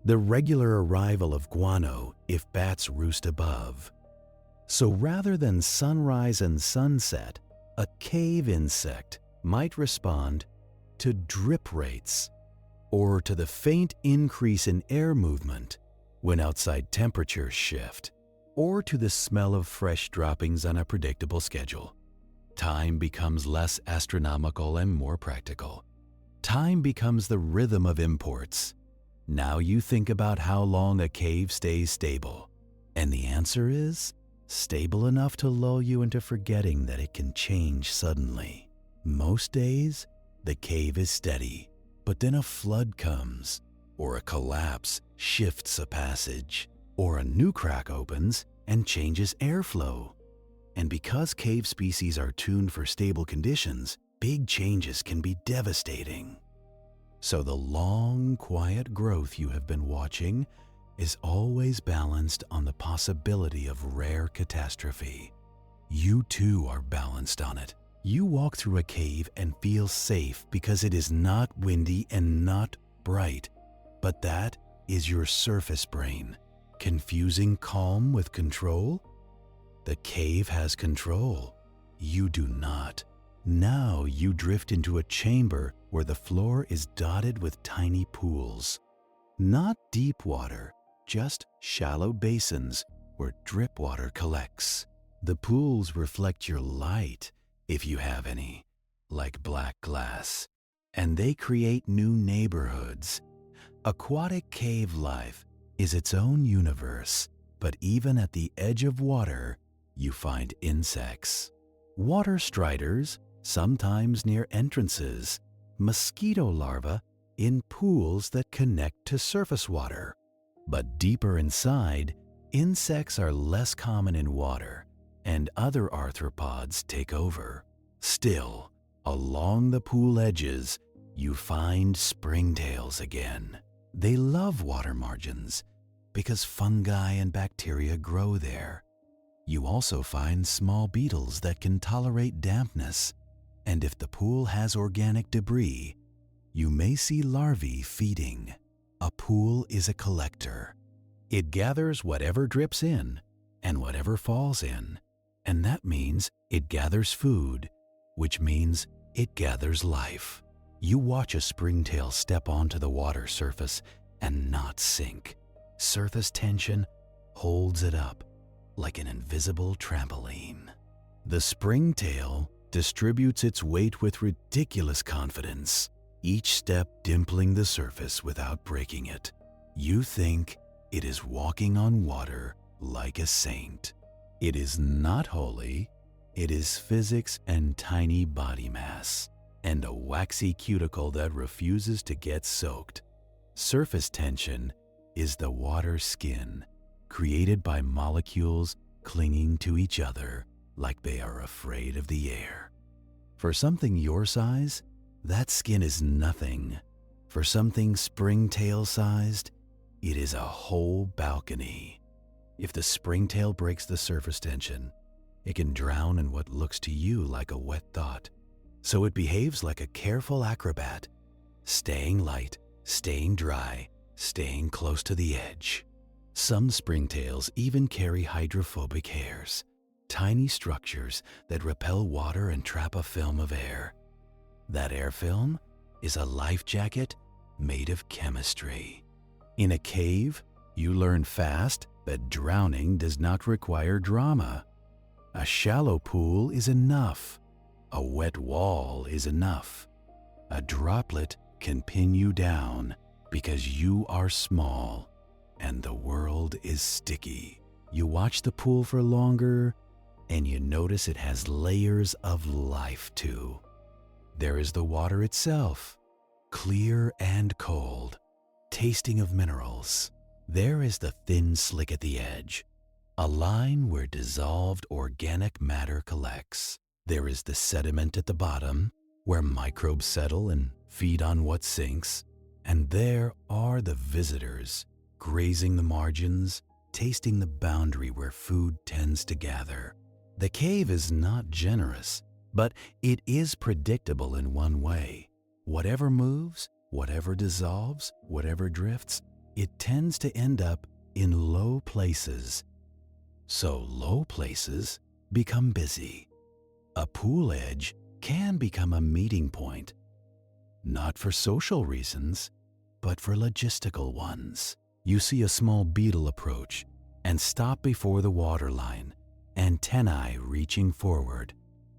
the regular arrival of guano if bats roost above. So rather than sunrise and sunset, a cave insect might respond to drip rates or to the faint increase in air movement when outside temperatures shift, or to the smell of fresh droppings on a predictable schedule. Time becomes less astronomical and more practical. Time becomes the rhythm of imports. Now you think about how long a cave stays stable, and the answer is stable enough to lull you into forgetting that it can change suddenly. Most days, the cave is steady, but then a flood comes, or a collapse shifts a passage, or a new crack opens and changes airflow. And because cave species are tuned for stable conditions, big changes can be devastating. So the long, quiet growth you have been watching is always balanced on the possibility of rare catastrophe. You too are balanced on it. You walk through a cave and feel safe because it is not windy and not bright, but that is your surface brain. Confusing calm with control? The cave has control. You do not. Now you drift into a chamber where the floor is dotted with tiny pools. Not deep water, just shallow basins where drip water collects. The pools reflect your light, if you have any, like black glass, and they create new neighborhoods. Aquatic cave life is its own universe, but even at the edge of water, you find insects. Water striders, sometimes near entrances, mosquito larvae in pools that connect to surface water. But deeper inside, insects are less common in water, and other arthropods take over. Still, along the pool edges, you find springtails again. They love water margins because fungi and bacteria grow there. You also find small beetles that can tolerate dampness, and if the pool has organic debris, you may see larvae feeding. A pool is a collector. It gathers whatever drips in and whatever falls in, and that means it gathers food, which means it gathers life. You watch a springtail step onto the water surface and not sink. Surface tension holds it up like an invisible trampoline. The springtail distributes its weight with ridiculous confidence, each step dimpling the surface without breaking it. You think it is walking on water like a saint. It is not holy. It is physics and tiny body mass, and a waxy cuticle that refuses to get soaked. Surface tension is the water skin, created by molecules clinging to each other like they are afraid of the air. For something your size, that skin is nothing. For something springtail-sized, it is a whole balcony. If the springtail breaks the surface tension, it can drown in what looks to you like a wet thought. So it behaves like a careful acrobat, staying light, staying dry, staying close to the edge. Some springtails even carry hydrophobic hairs, tiny structures that repel water and trap a film of air. That air film is a life jacket made of chemistry. In a cave, you learn fast that drowning does not require drama. A shallow pool is enough. A wet wall is enough. A droplet can pin you down because you are small and the world is sticky. You watch the pool for longer and you notice it has layers of life too. There is the water itself, clear and cold, tasting of minerals. There is the thin slick at the edge, a line where dissolved organic matter collects. There is the sediment at the bottom, where microbes settle and feed on what sinks. And there are the visitors, grazing the margins, tasting the boundary where food tends to gather. The cave is not generous, but it is predictable in one way. Whatever moves, whatever dissolves, whatever drifts, it tends to end up in low places. So low places become busy. A pool edge can become a meeting point, not for social reasons, but for logistical ones. You see a small beetle approach and stop before the waterline, antennae reaching forward.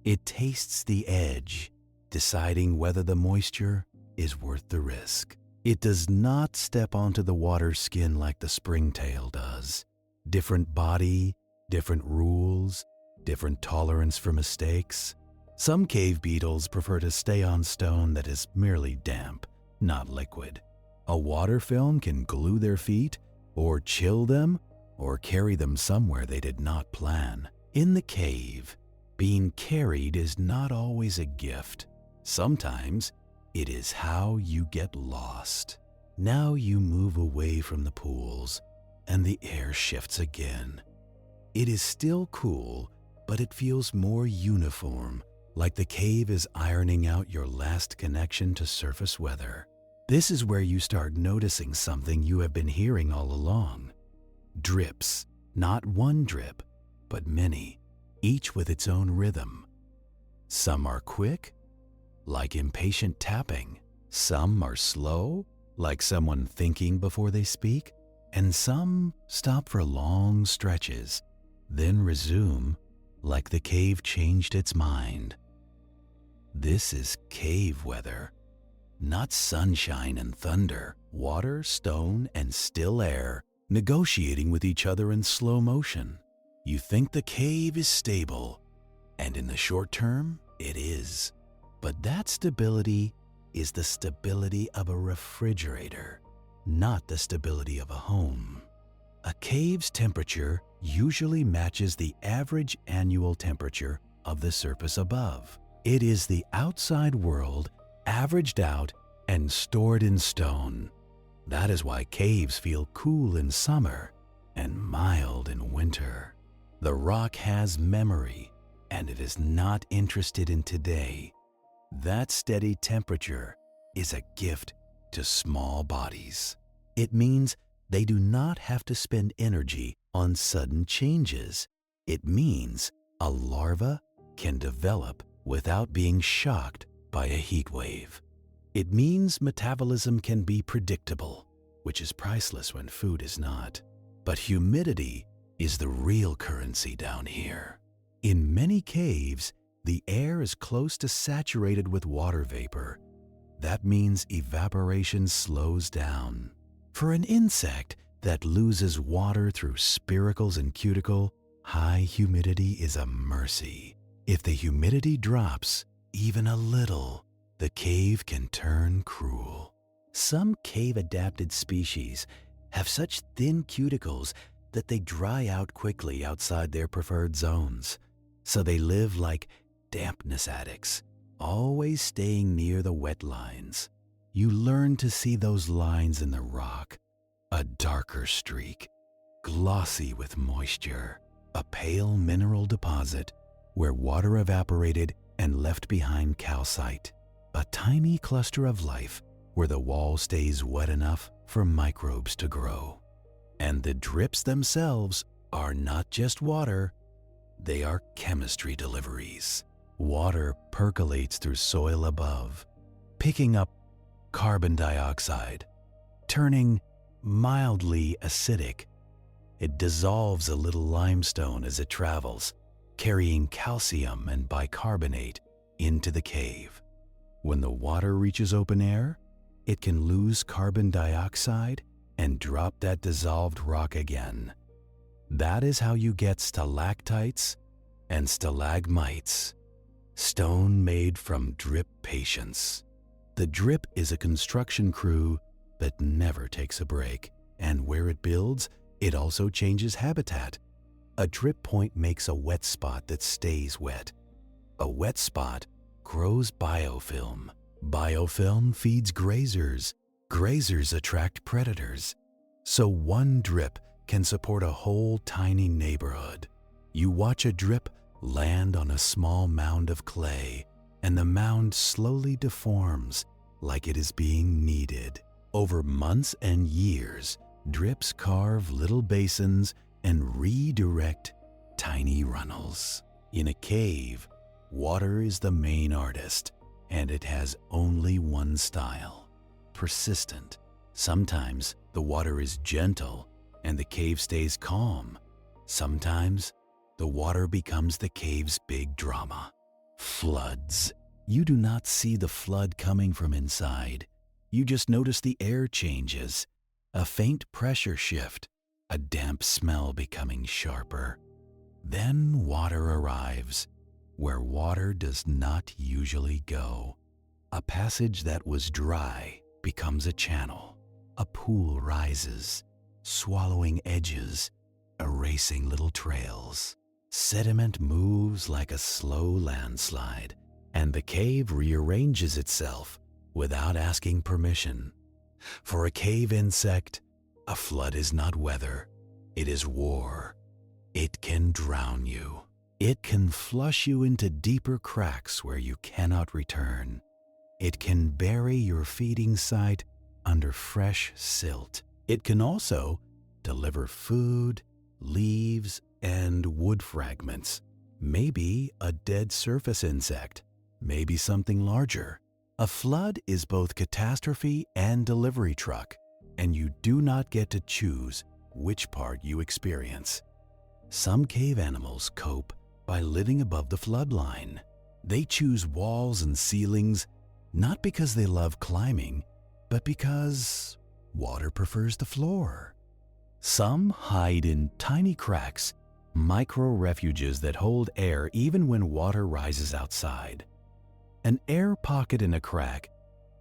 It tastes the edge, deciding whether the moisture is worth the risk. It does not step onto the water skin like the springtail does. Different body, different rules, different tolerance for mistakes. Some cave beetles prefer to stay on stone that is merely damp, not liquid. A water film can glue their feet, or chill them, or carry them somewhere they did not plan. In the cave, being carried is not always a gift. Sometimes it is how you get lost. Now you move away from the pools, and the air shifts again. It is still cool, but it feels more uniform, like the cave is ironing out your last connection to surface weather. This is where you start noticing something you have been hearing all along. Drips, not one drip, but many, each with its own rhythm. Some are quick, like impatient tapping. Some are slow, like someone thinking before they speak. And some stop for long stretches, then resume like the cave changed its mind. This is cave weather, not sunshine and thunder, water, stone, and still air negotiating with each other in slow motion. You think the cave is stable, and in the short term, it is. But that stability is the stability of a refrigerator, not the stability of a home. A cave's temperature usually matches the average annual temperature of the surface above. It is the outside world averaged out and stored in stone. That is why caves feel cool in summer and mild in winter. The rock has memory, and it is not interested in today. That steady temperature is a gift to small bodies. It means they do not have to spend energy on sudden changes. It means a larva can develop without being shocked by a heat wave. It means metabolism can be predictable, which is priceless when food is not. But humidity is the real currency down here. In many caves, the air is close to saturated with water vapor. That means evaporation slows down. For an insect that loses water through spiracles and cuticle, high humidity is a mercy. If the humidity drops even a little, the cave can turn cruel. Some cave-adapted species have such thin cuticles that they dry out quickly outside their preferred zones. So they live like dampness addicts, always staying near the wet lines. You learn to see those lines in the rock. A darker streak, glossy with moisture, a pale mineral deposit where water evaporated and left behind calcite. A tiny cluster of life where the wall stays wet enough for microbes to grow. And the drips themselves are not just water, they are chemistry deliveries. Water percolates through soil above, picking up carbon dioxide, turning mildly acidic. It dissolves a little limestone as it travels, carrying calcium and bicarbonate into the cave. When the water reaches open air, it can lose carbon dioxide and drop that dissolved rock again. That is how you get stalactites and stalagmites, stone made from drip patience. The drip is a construction crew that never takes a break, and where it builds, it also changes habitat. A drip point makes a wet spot that stays wet. A wet spot grows biofilm. Biofilm feeds grazers. Grazers attract predators. So one drip can support a whole tiny neighborhood. You watch a drip land on a small mound of clay, and the mound slowly deforms like it is being kneaded. Over months and years, drips carve little basins and redirect tiny runnels. In a cave, water is the main artist, and it has only one style: persistent. Sometimes the water is gentle and the cave stays calm. Sometimes the water becomes the cave's big drama. Floods. You do not see the flood coming from inside. You just notice the air changes, a faint pressure shift, a damp smell becoming sharper. Then water arrives, where water does not usually go. A passage that was dry becomes a channel. A pool rises, swallowing edges, erasing little trails. Sediment moves like a slow landslide, and the cave rearranges itself without asking permission. For a cave insect, a flood is not weather, it is war. It can drown you. It can flush you into deeper cracks where you cannot return. It can bury your feeding site under fresh silt. It can also deliver food, leaves, and wood fragments. Maybe a dead surface insect, maybe something larger. A flood is both catastrophe and delivery truck, and you do not get to choose which part you experience. Some cave animals cope by living above the flood line. They choose walls and ceilings not because they love climbing, but because water prefers the floor. Some hide in tiny cracks, micro-refuges that hold air even when water rises outside. An air pocket in a crack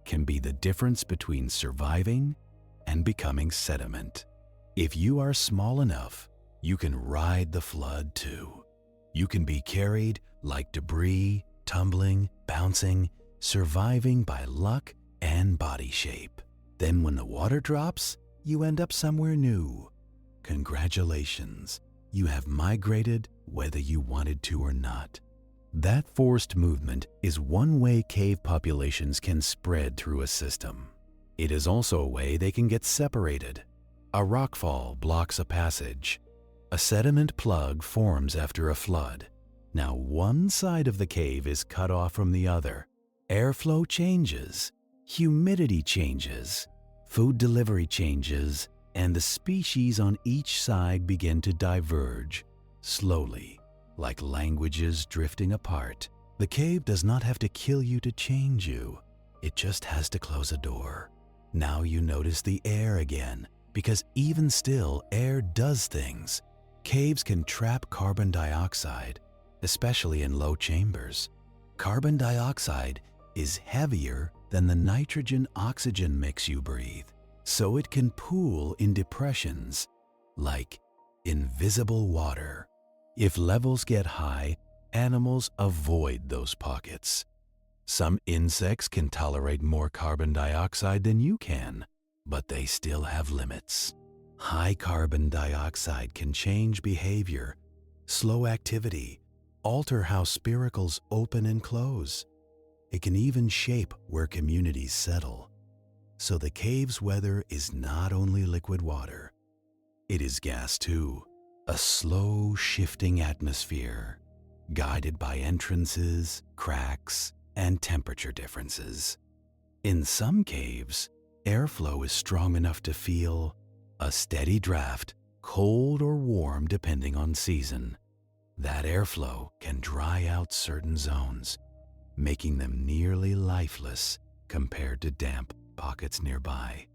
can be the difference between surviving and becoming sediment. If you are small enough, you can ride the flood too. You can be carried like debris, tumbling, bouncing, surviving by luck and body shape. Then when the water drops, you end up somewhere new. Congratulations, you have migrated whether you wanted to or not. That forced movement is one way cave populations can spread through a system. It is also a way they can get separated. A rockfall blocks a passage. A sediment plug forms after a flood. Now one side of the cave is cut off from the other. Airflow changes, humidity changes, food delivery changes, and the species on each side begin to diverge, slowly, like languages drifting apart. The cave does not have to kill you to change you. It just has to close a door. Now you notice the air again, because even still, air does things. Caves can trap carbon dioxide, especially in low chambers. Carbon dioxide is heavier than the nitrogen-oxygen mix you breathe, so it can pool in depressions, like invisible water. If levels get high, animals avoid those pockets. Some insects can tolerate more carbon dioxide than you can, but they still have limits. High carbon dioxide can change behavior, slow activity, alter how spiracles open and close. It can even shape where communities settle. So the cave's weather is not only liquid water, it is gas too, a slow shifting atmosphere, guided by entrances, cracks, and temperature differences. In some caves, airflow is strong enough to feel a steady draft, cold or warm depending on season. That airflow can dry out certain zones, making them nearly lifeless compared to damp pockets nearby.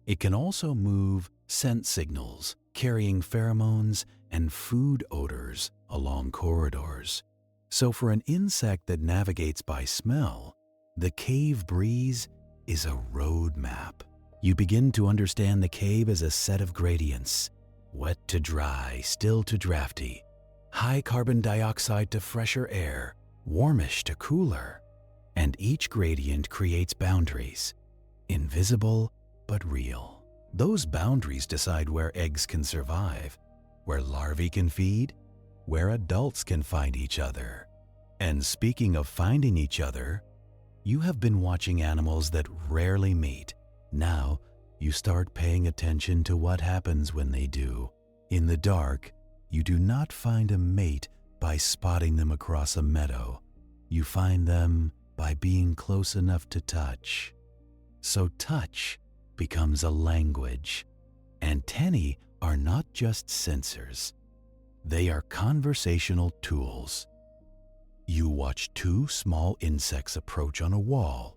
It can also move scent signals, carrying pheromones and food odors along corridors. So for an insect that navigates by smell, the cave breeze is a road map. You begin to understand the cave as a set of gradients: wet to dry, still to drafty, high carbon dioxide to fresher air, warmish to cooler. And each gradient creates boundaries, invisible but real. Those boundaries decide where eggs can survive, where larvae can feed, where adults can find each other. And speaking of finding each other, you have been watching animals that rarely meet. Now, you start paying attention to what happens when they do. In the dark, you do not find a mate by spotting them across a meadow. You find them by being close enough to touch. So touch becomes a language. Antennae are not just sensors. They are conversational tools. You watch two small insects approach on a wall,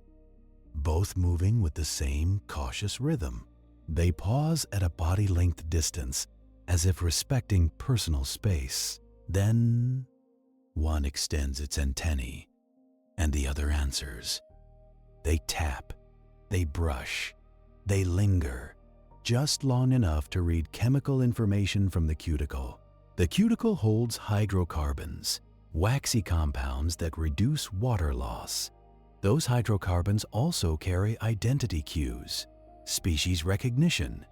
both moving with the same cautious rhythm. They pause at a body-length distance, as if respecting personal space. Then, one extends its antennae, and the other answers. They tap, they brush, they linger, just long enough to read chemical information from the cuticle. The cuticle holds hydrocarbons, waxy compounds that reduce water loss. Those hydrocarbons also carry identity cues, species recognition,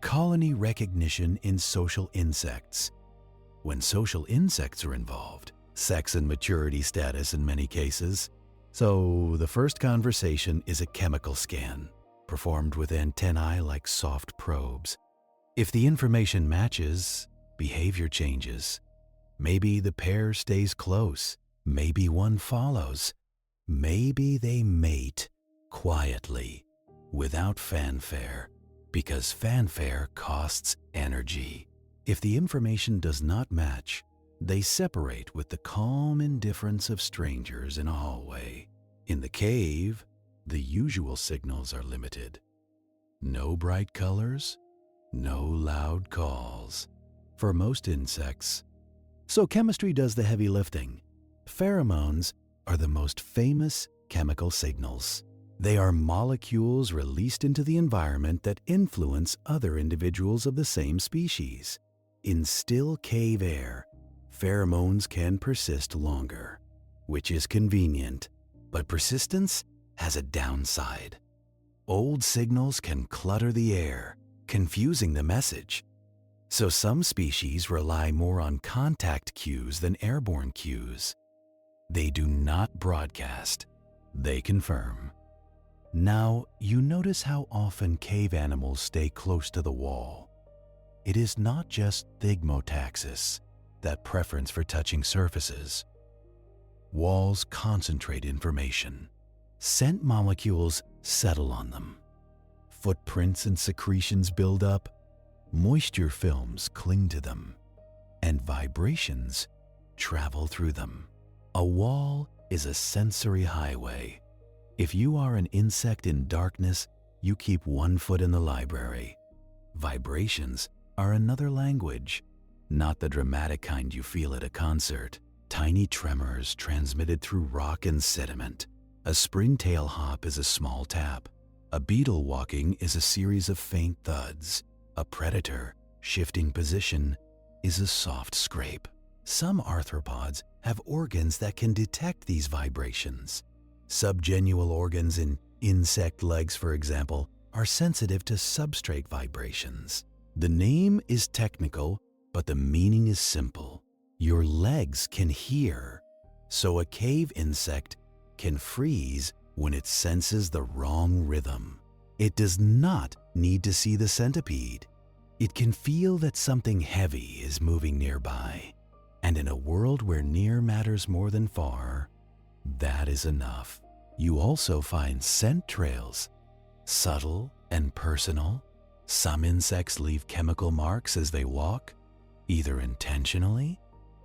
colony recognition in social insects. When social insects are involved, sex and maturity status in many cases. So the first conversation is a chemical scan, performed with antennae like soft probes. If the information matches, behavior changes. Maybe the pair stays close, maybe one follows, maybe they mate quietly, without fanfare, because fanfare costs energy. If the information does not match, they separate with the calm indifference of strangers in a hallway. In the cave, the usual signals are limited. No bright colors, no loud calls. For most insects, so chemistry does the heavy lifting. Pheromones are the most famous chemical signals. They are molecules released into the environment that influence other individuals of the same species. In still cave air, pheromones can persist longer, which is convenient, but persistence has a downside. Old signals can clutter the air, confusing the message. So some species rely more on contact cues than airborne cues. They do not broadcast, they confirm. Now, you notice how often cave animals stay close to the wall. It is not just thigmotaxis, that preference for touching surfaces. Walls concentrate information. Scent molecules settle on them. Footprints and secretions build up. Moisture films cling to them, and vibrations travel through them. A wall is a sensory highway. If you are an insect in darkness, you keep one foot in the library. Vibrations are another language, not the dramatic kind you feel at a concert. Tiny tremors transmitted through rock and sediment. A springtail hop is a small tap. A beetle walking is a series of faint thuds. A predator shifting position is a soft scrape. Some arthropods have organs that can detect these vibrations. Subgenual organs in insect legs, for example, are sensitive to substrate vibrations. The name is technical, but the meaning is simple. Your legs can hear, so a cave insect can freeze when it senses the wrong rhythm. It does not need to see the centipede. It can feel that something heavy is moving nearby. And in a world where near matters more than far, that is enough. You also find scent trails, subtle and personal. Some insects leave chemical marks as they walk, either intentionally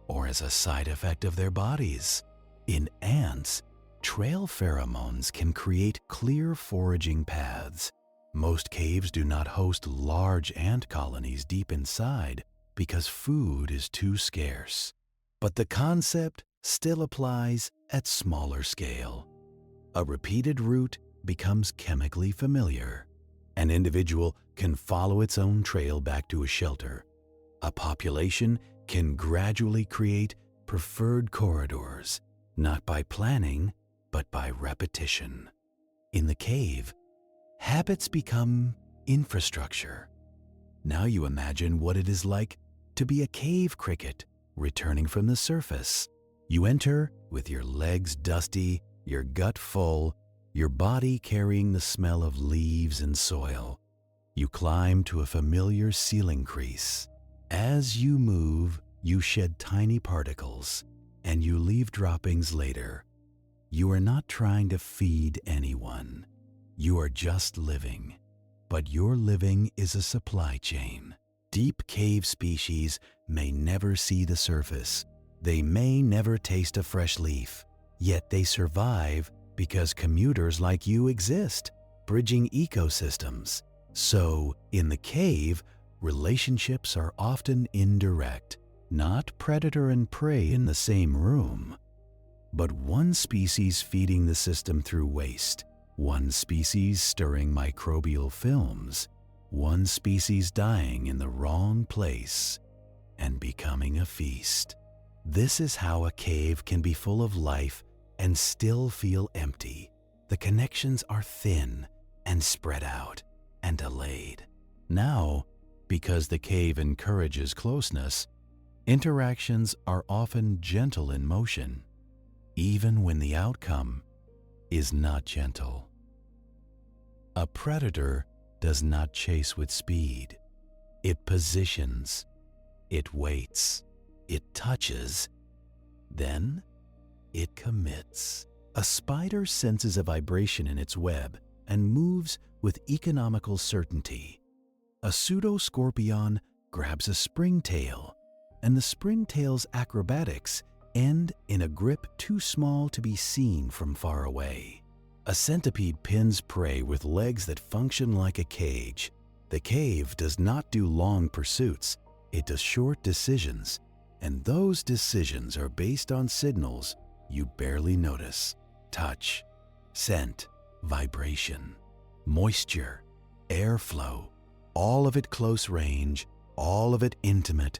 or as a side effect of their bodies. In ants, trail pheromones can create clear foraging paths. Most caves do not host large ant colonies deep inside because food is too scarce. But the concept still applies at smaller scale. A repeated route becomes chemically familiar. An individual can follow its own trail back to a shelter. A population can gradually create preferred corridors, not by planning, but by repetition. In the cave, habits become infrastructure. Now you imagine what it is like to be a cave cricket returning from the surface. You enter with your legs dusty, your gut full, your body carrying the smell of leaves and soil. You climb to a familiar ceiling crease. As you move, you shed tiny particles, and you leave droppings later. You are not trying to feed anyone. You are just living. But your living is a supply chain. Deep cave species may never see the surface. They may never taste a fresh leaf. Yet they survive because commuters like you exist, bridging ecosystems. So, in the cave, relationships are often indirect, not predator and prey in the same room, but one species feeding the system through waste, one species stirring microbial films, one species dying in the wrong place and becoming a feast. This is how a cave can be full of life and still feel empty. The connections are thin and spread out and delayed. Now, because the cave encourages closeness, interactions are often gentle in motion, even when the outcome is not gentle. A predator does not chase with speed. It positions, it waits, it touches, then it commits. A spider senses a vibration in its web and moves with economical certainty. A pseudo-scorpion grabs a springtail, and the springtail's acrobatics end in a grip too small to be seen from far away. A centipede pins prey with legs that function like a cage. The cave does not do long pursuits, it does short decisions, and those decisions are based on signals you barely notice. Touch, scent, vibration, moisture, airflow, all of it close range, all of it intimate,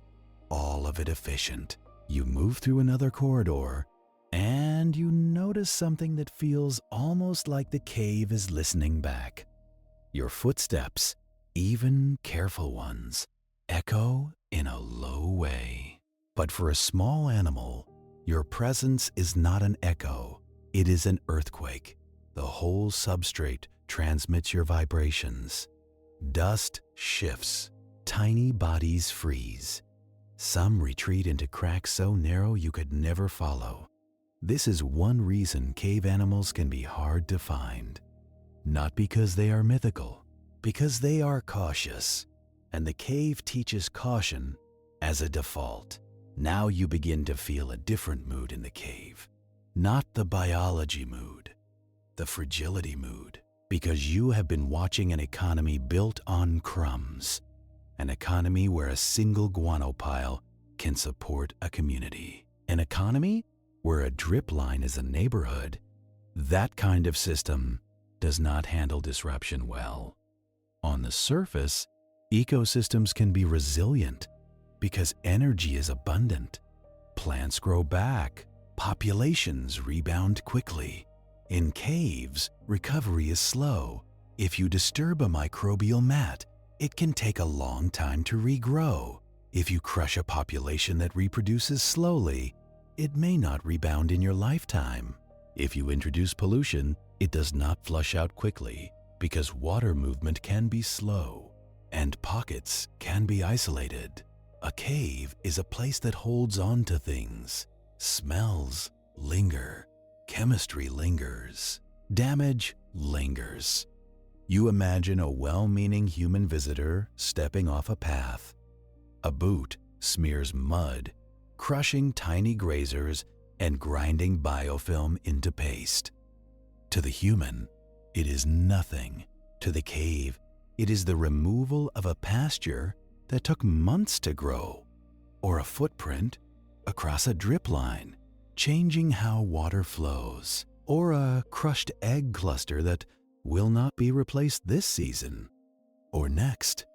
all of it efficient. You move through another corridor, and you notice something that feels almost like the cave is listening back. Your footsteps, even careful ones, echo in a low way. But for a small animal, your presence is not an echo, it is an earthquake. The whole substrate transmits your vibrations. Dust shifts, tiny bodies freeze. Some retreat into cracks so narrow you could never follow. This is one reason cave animals can be hard to find. Not because they are mythical, because they are cautious, and the cave teaches caution as a default. Now you begin to feel a different mood in the cave. Not the biology mood, the fragility mood, because you have been watching an economy built on crumbs, an economy where a single guano pile can support a community, an economy where a drip line is a neighborhood. That kind of system does not handle disruption well. On the surface, ecosystems can be resilient because energy is abundant. Plants grow back, populations rebound quickly. In caves, recovery is slow. If you disturb a microbial mat, it can take a long time to regrow. If you crush a population that reproduces slowly, it may not rebound in your lifetime. If you introduce pollution, it does not flush out quickly because water movement can be slow and pockets can be isolated. A cave is a place that holds on to things. Smells linger, chemistry lingers, damage lingers. You imagine a well-meaning human visitor stepping off a path. A boot smears mud, crushing tiny grazers and grinding biofilm into paste. To the human, it is nothing. To the cave, it is the removal of a pasture that took months to grow, or a footprint across a drip line, changing how water flows, or a crushed egg cluster that will not be replaced this season or next.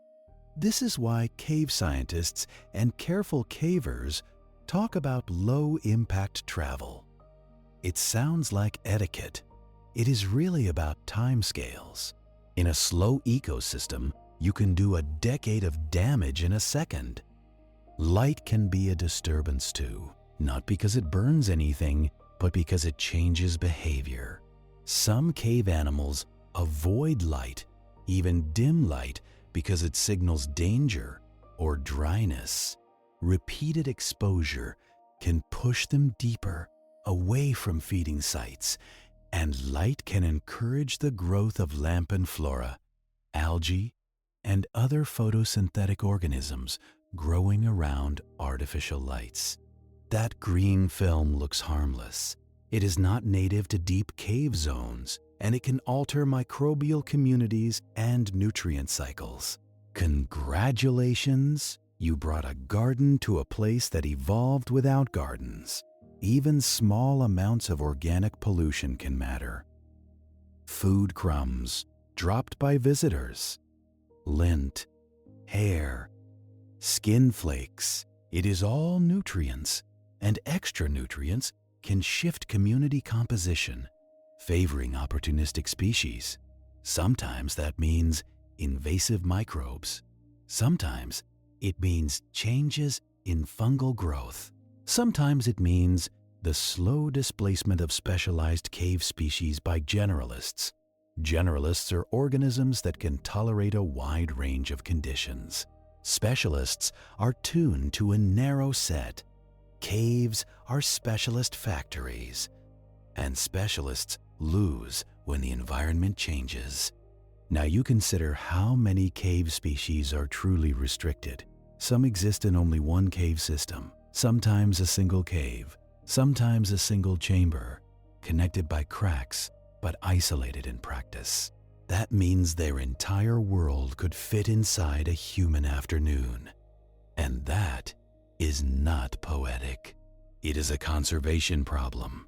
This is why cave scientists and careful cavers talk about low-impact travel. It sounds like etiquette. It is really about timescales. In a slow ecosystem, you can do a decade of damage in a second. Light can be a disturbance too, not because it burns anything, but because it changes behavior. Some cave animals avoid light, even dim light, because it signals danger or dryness. Repeated exposure can push them deeper, away from feeding sites, and light can encourage the growth of lampan flora, algae, and other photosynthetic organisms growing around artificial lights. That green film looks harmless. It is not native to deep cave zones, and it can alter microbial communities and nutrient cycles. Congratulations! You brought a garden to a place that evolved without gardens. Even small amounts of organic pollution can matter. Food crumbs dropped by visitors, lint, hair, skin flakes. It is all nutrients, and extra nutrients can shift community composition, favoring opportunistic species. Sometimes that means invasive microbes. Sometimes it means changes in fungal growth. Sometimes it means the slow displacement of specialized cave species by generalists. Generalists are organisms that can tolerate a wide range of conditions. Specialists are tuned to a narrow set. Caves are specialist factories, and specialists lose when the environment changes. Now you consider how many cave species are truly restricted. Some exist in only one cave system, sometimes a single cave, sometimes a single chamber, connected by cracks but isolated in practice. That means their entire world could fit inside a human afternoon. And that is not poetic. It is a conservation problem.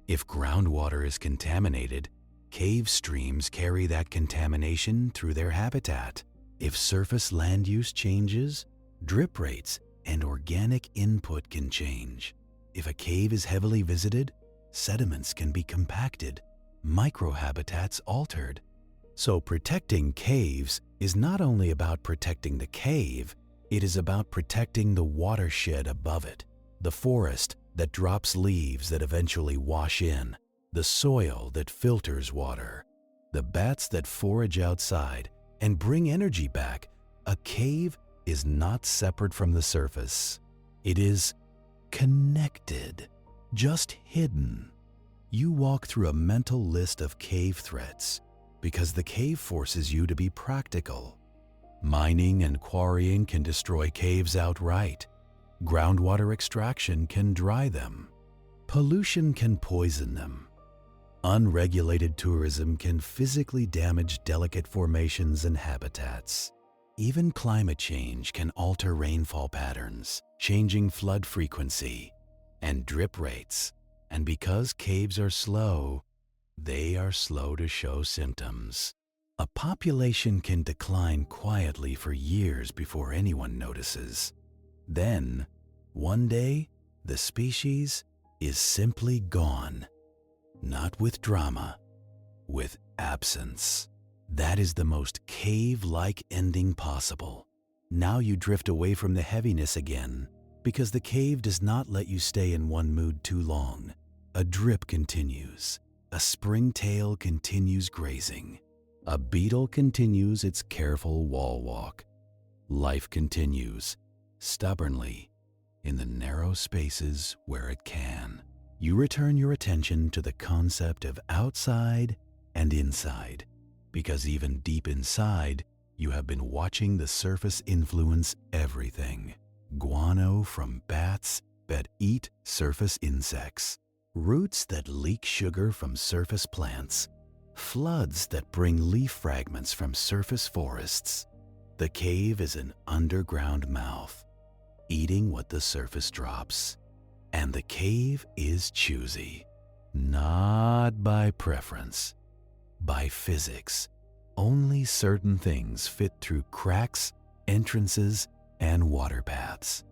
If groundwater is contaminated, cave streams carry that contamination through their habitat. If surface land use changes, drip rates and organic input can change. If a cave is heavily visited, sediments can be compacted, microhabitats altered. So protecting caves is not only about protecting the cave, it is about protecting the watershed above it, the forest that drops leaves that eventually wash in, the soil that filters water, the bats that forage outside and bring energy back. A cave is not separate from the surface. It is connected, just hidden. You walk through a mental list of cave threats because the cave forces you to be practical. Mining and quarrying can destroy caves outright. Groundwater extraction can dry them. Pollution can poison them. Unregulated tourism can physically damage delicate formations and habitats. Even climate change can alter rainfall patterns, changing flood frequency and drip rates. And because caves are slow, they are slow to show symptoms. A population can decline quietly for years before anyone notices. Then, one day, the species is simply gone. Not with drama, with absence. That is the most cave-like ending possible. Now you drift away from the heaviness again, because the cave does not let you stay in one mood too long. A drip continues. A springtail continues grazing. A beetle continues its careful wall walk. Life continues, stubbornly, in the narrow spaces where it can. You return your attention to the concept of outside and inside, because even deep inside, you have been watching the surface influence everything. Guano from bats that eat surface insects, roots that leak sugar from surface plants, floods that bring leaf fragments from surface forests. The cave is an underground mouth, eating what the surface drops. And the cave is choosy, not by preference, by physics. Only certain things fit through cracks, entrances, and water paths.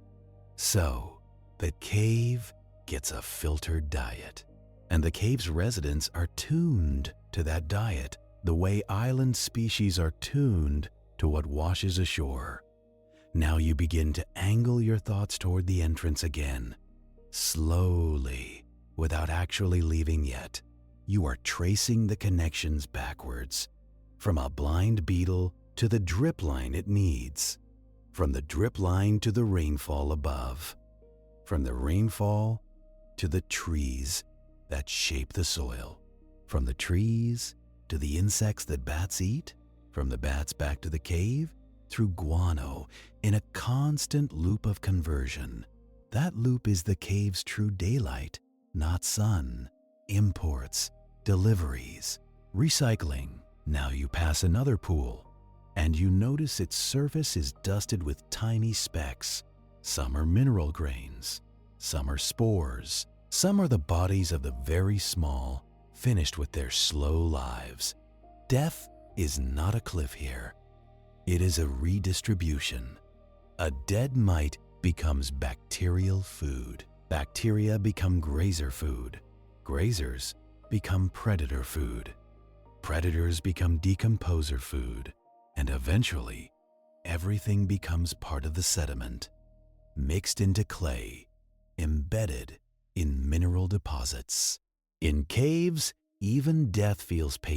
So, the cave gets a filtered diet, and the cave's residents are tuned to that diet the way island species are tuned to what washes ashore. Now you begin to angle your thoughts toward the entrance again. Slowly, without actually leaving yet, you are tracing the connections backwards, from a blind beetle to the drip line it needs, from the drip line to the rainfall above, from the rainfall to the trees that shape the soil, from the trees to the insects that bats eat, from the bats back to the cave, through guano, in a constant loop of conversion. That loop is the cave's true daylight, not sun. Imports, deliveries, recycling. Now you pass another pool, and you notice its surface is dusted with tiny specks. Some are mineral grains, some are spores, some are the bodies of the very small, finished with their slow lives. Death is not a cliff here. It is a redistribution. A dead mite becomes bacterial food. Bacteria become grazer food. Grazers become predator food. Predators become decomposer food. And eventually, everything becomes part of the sediment, mixed into clay, embedded in mineral deposits. In caves, even death feels painful.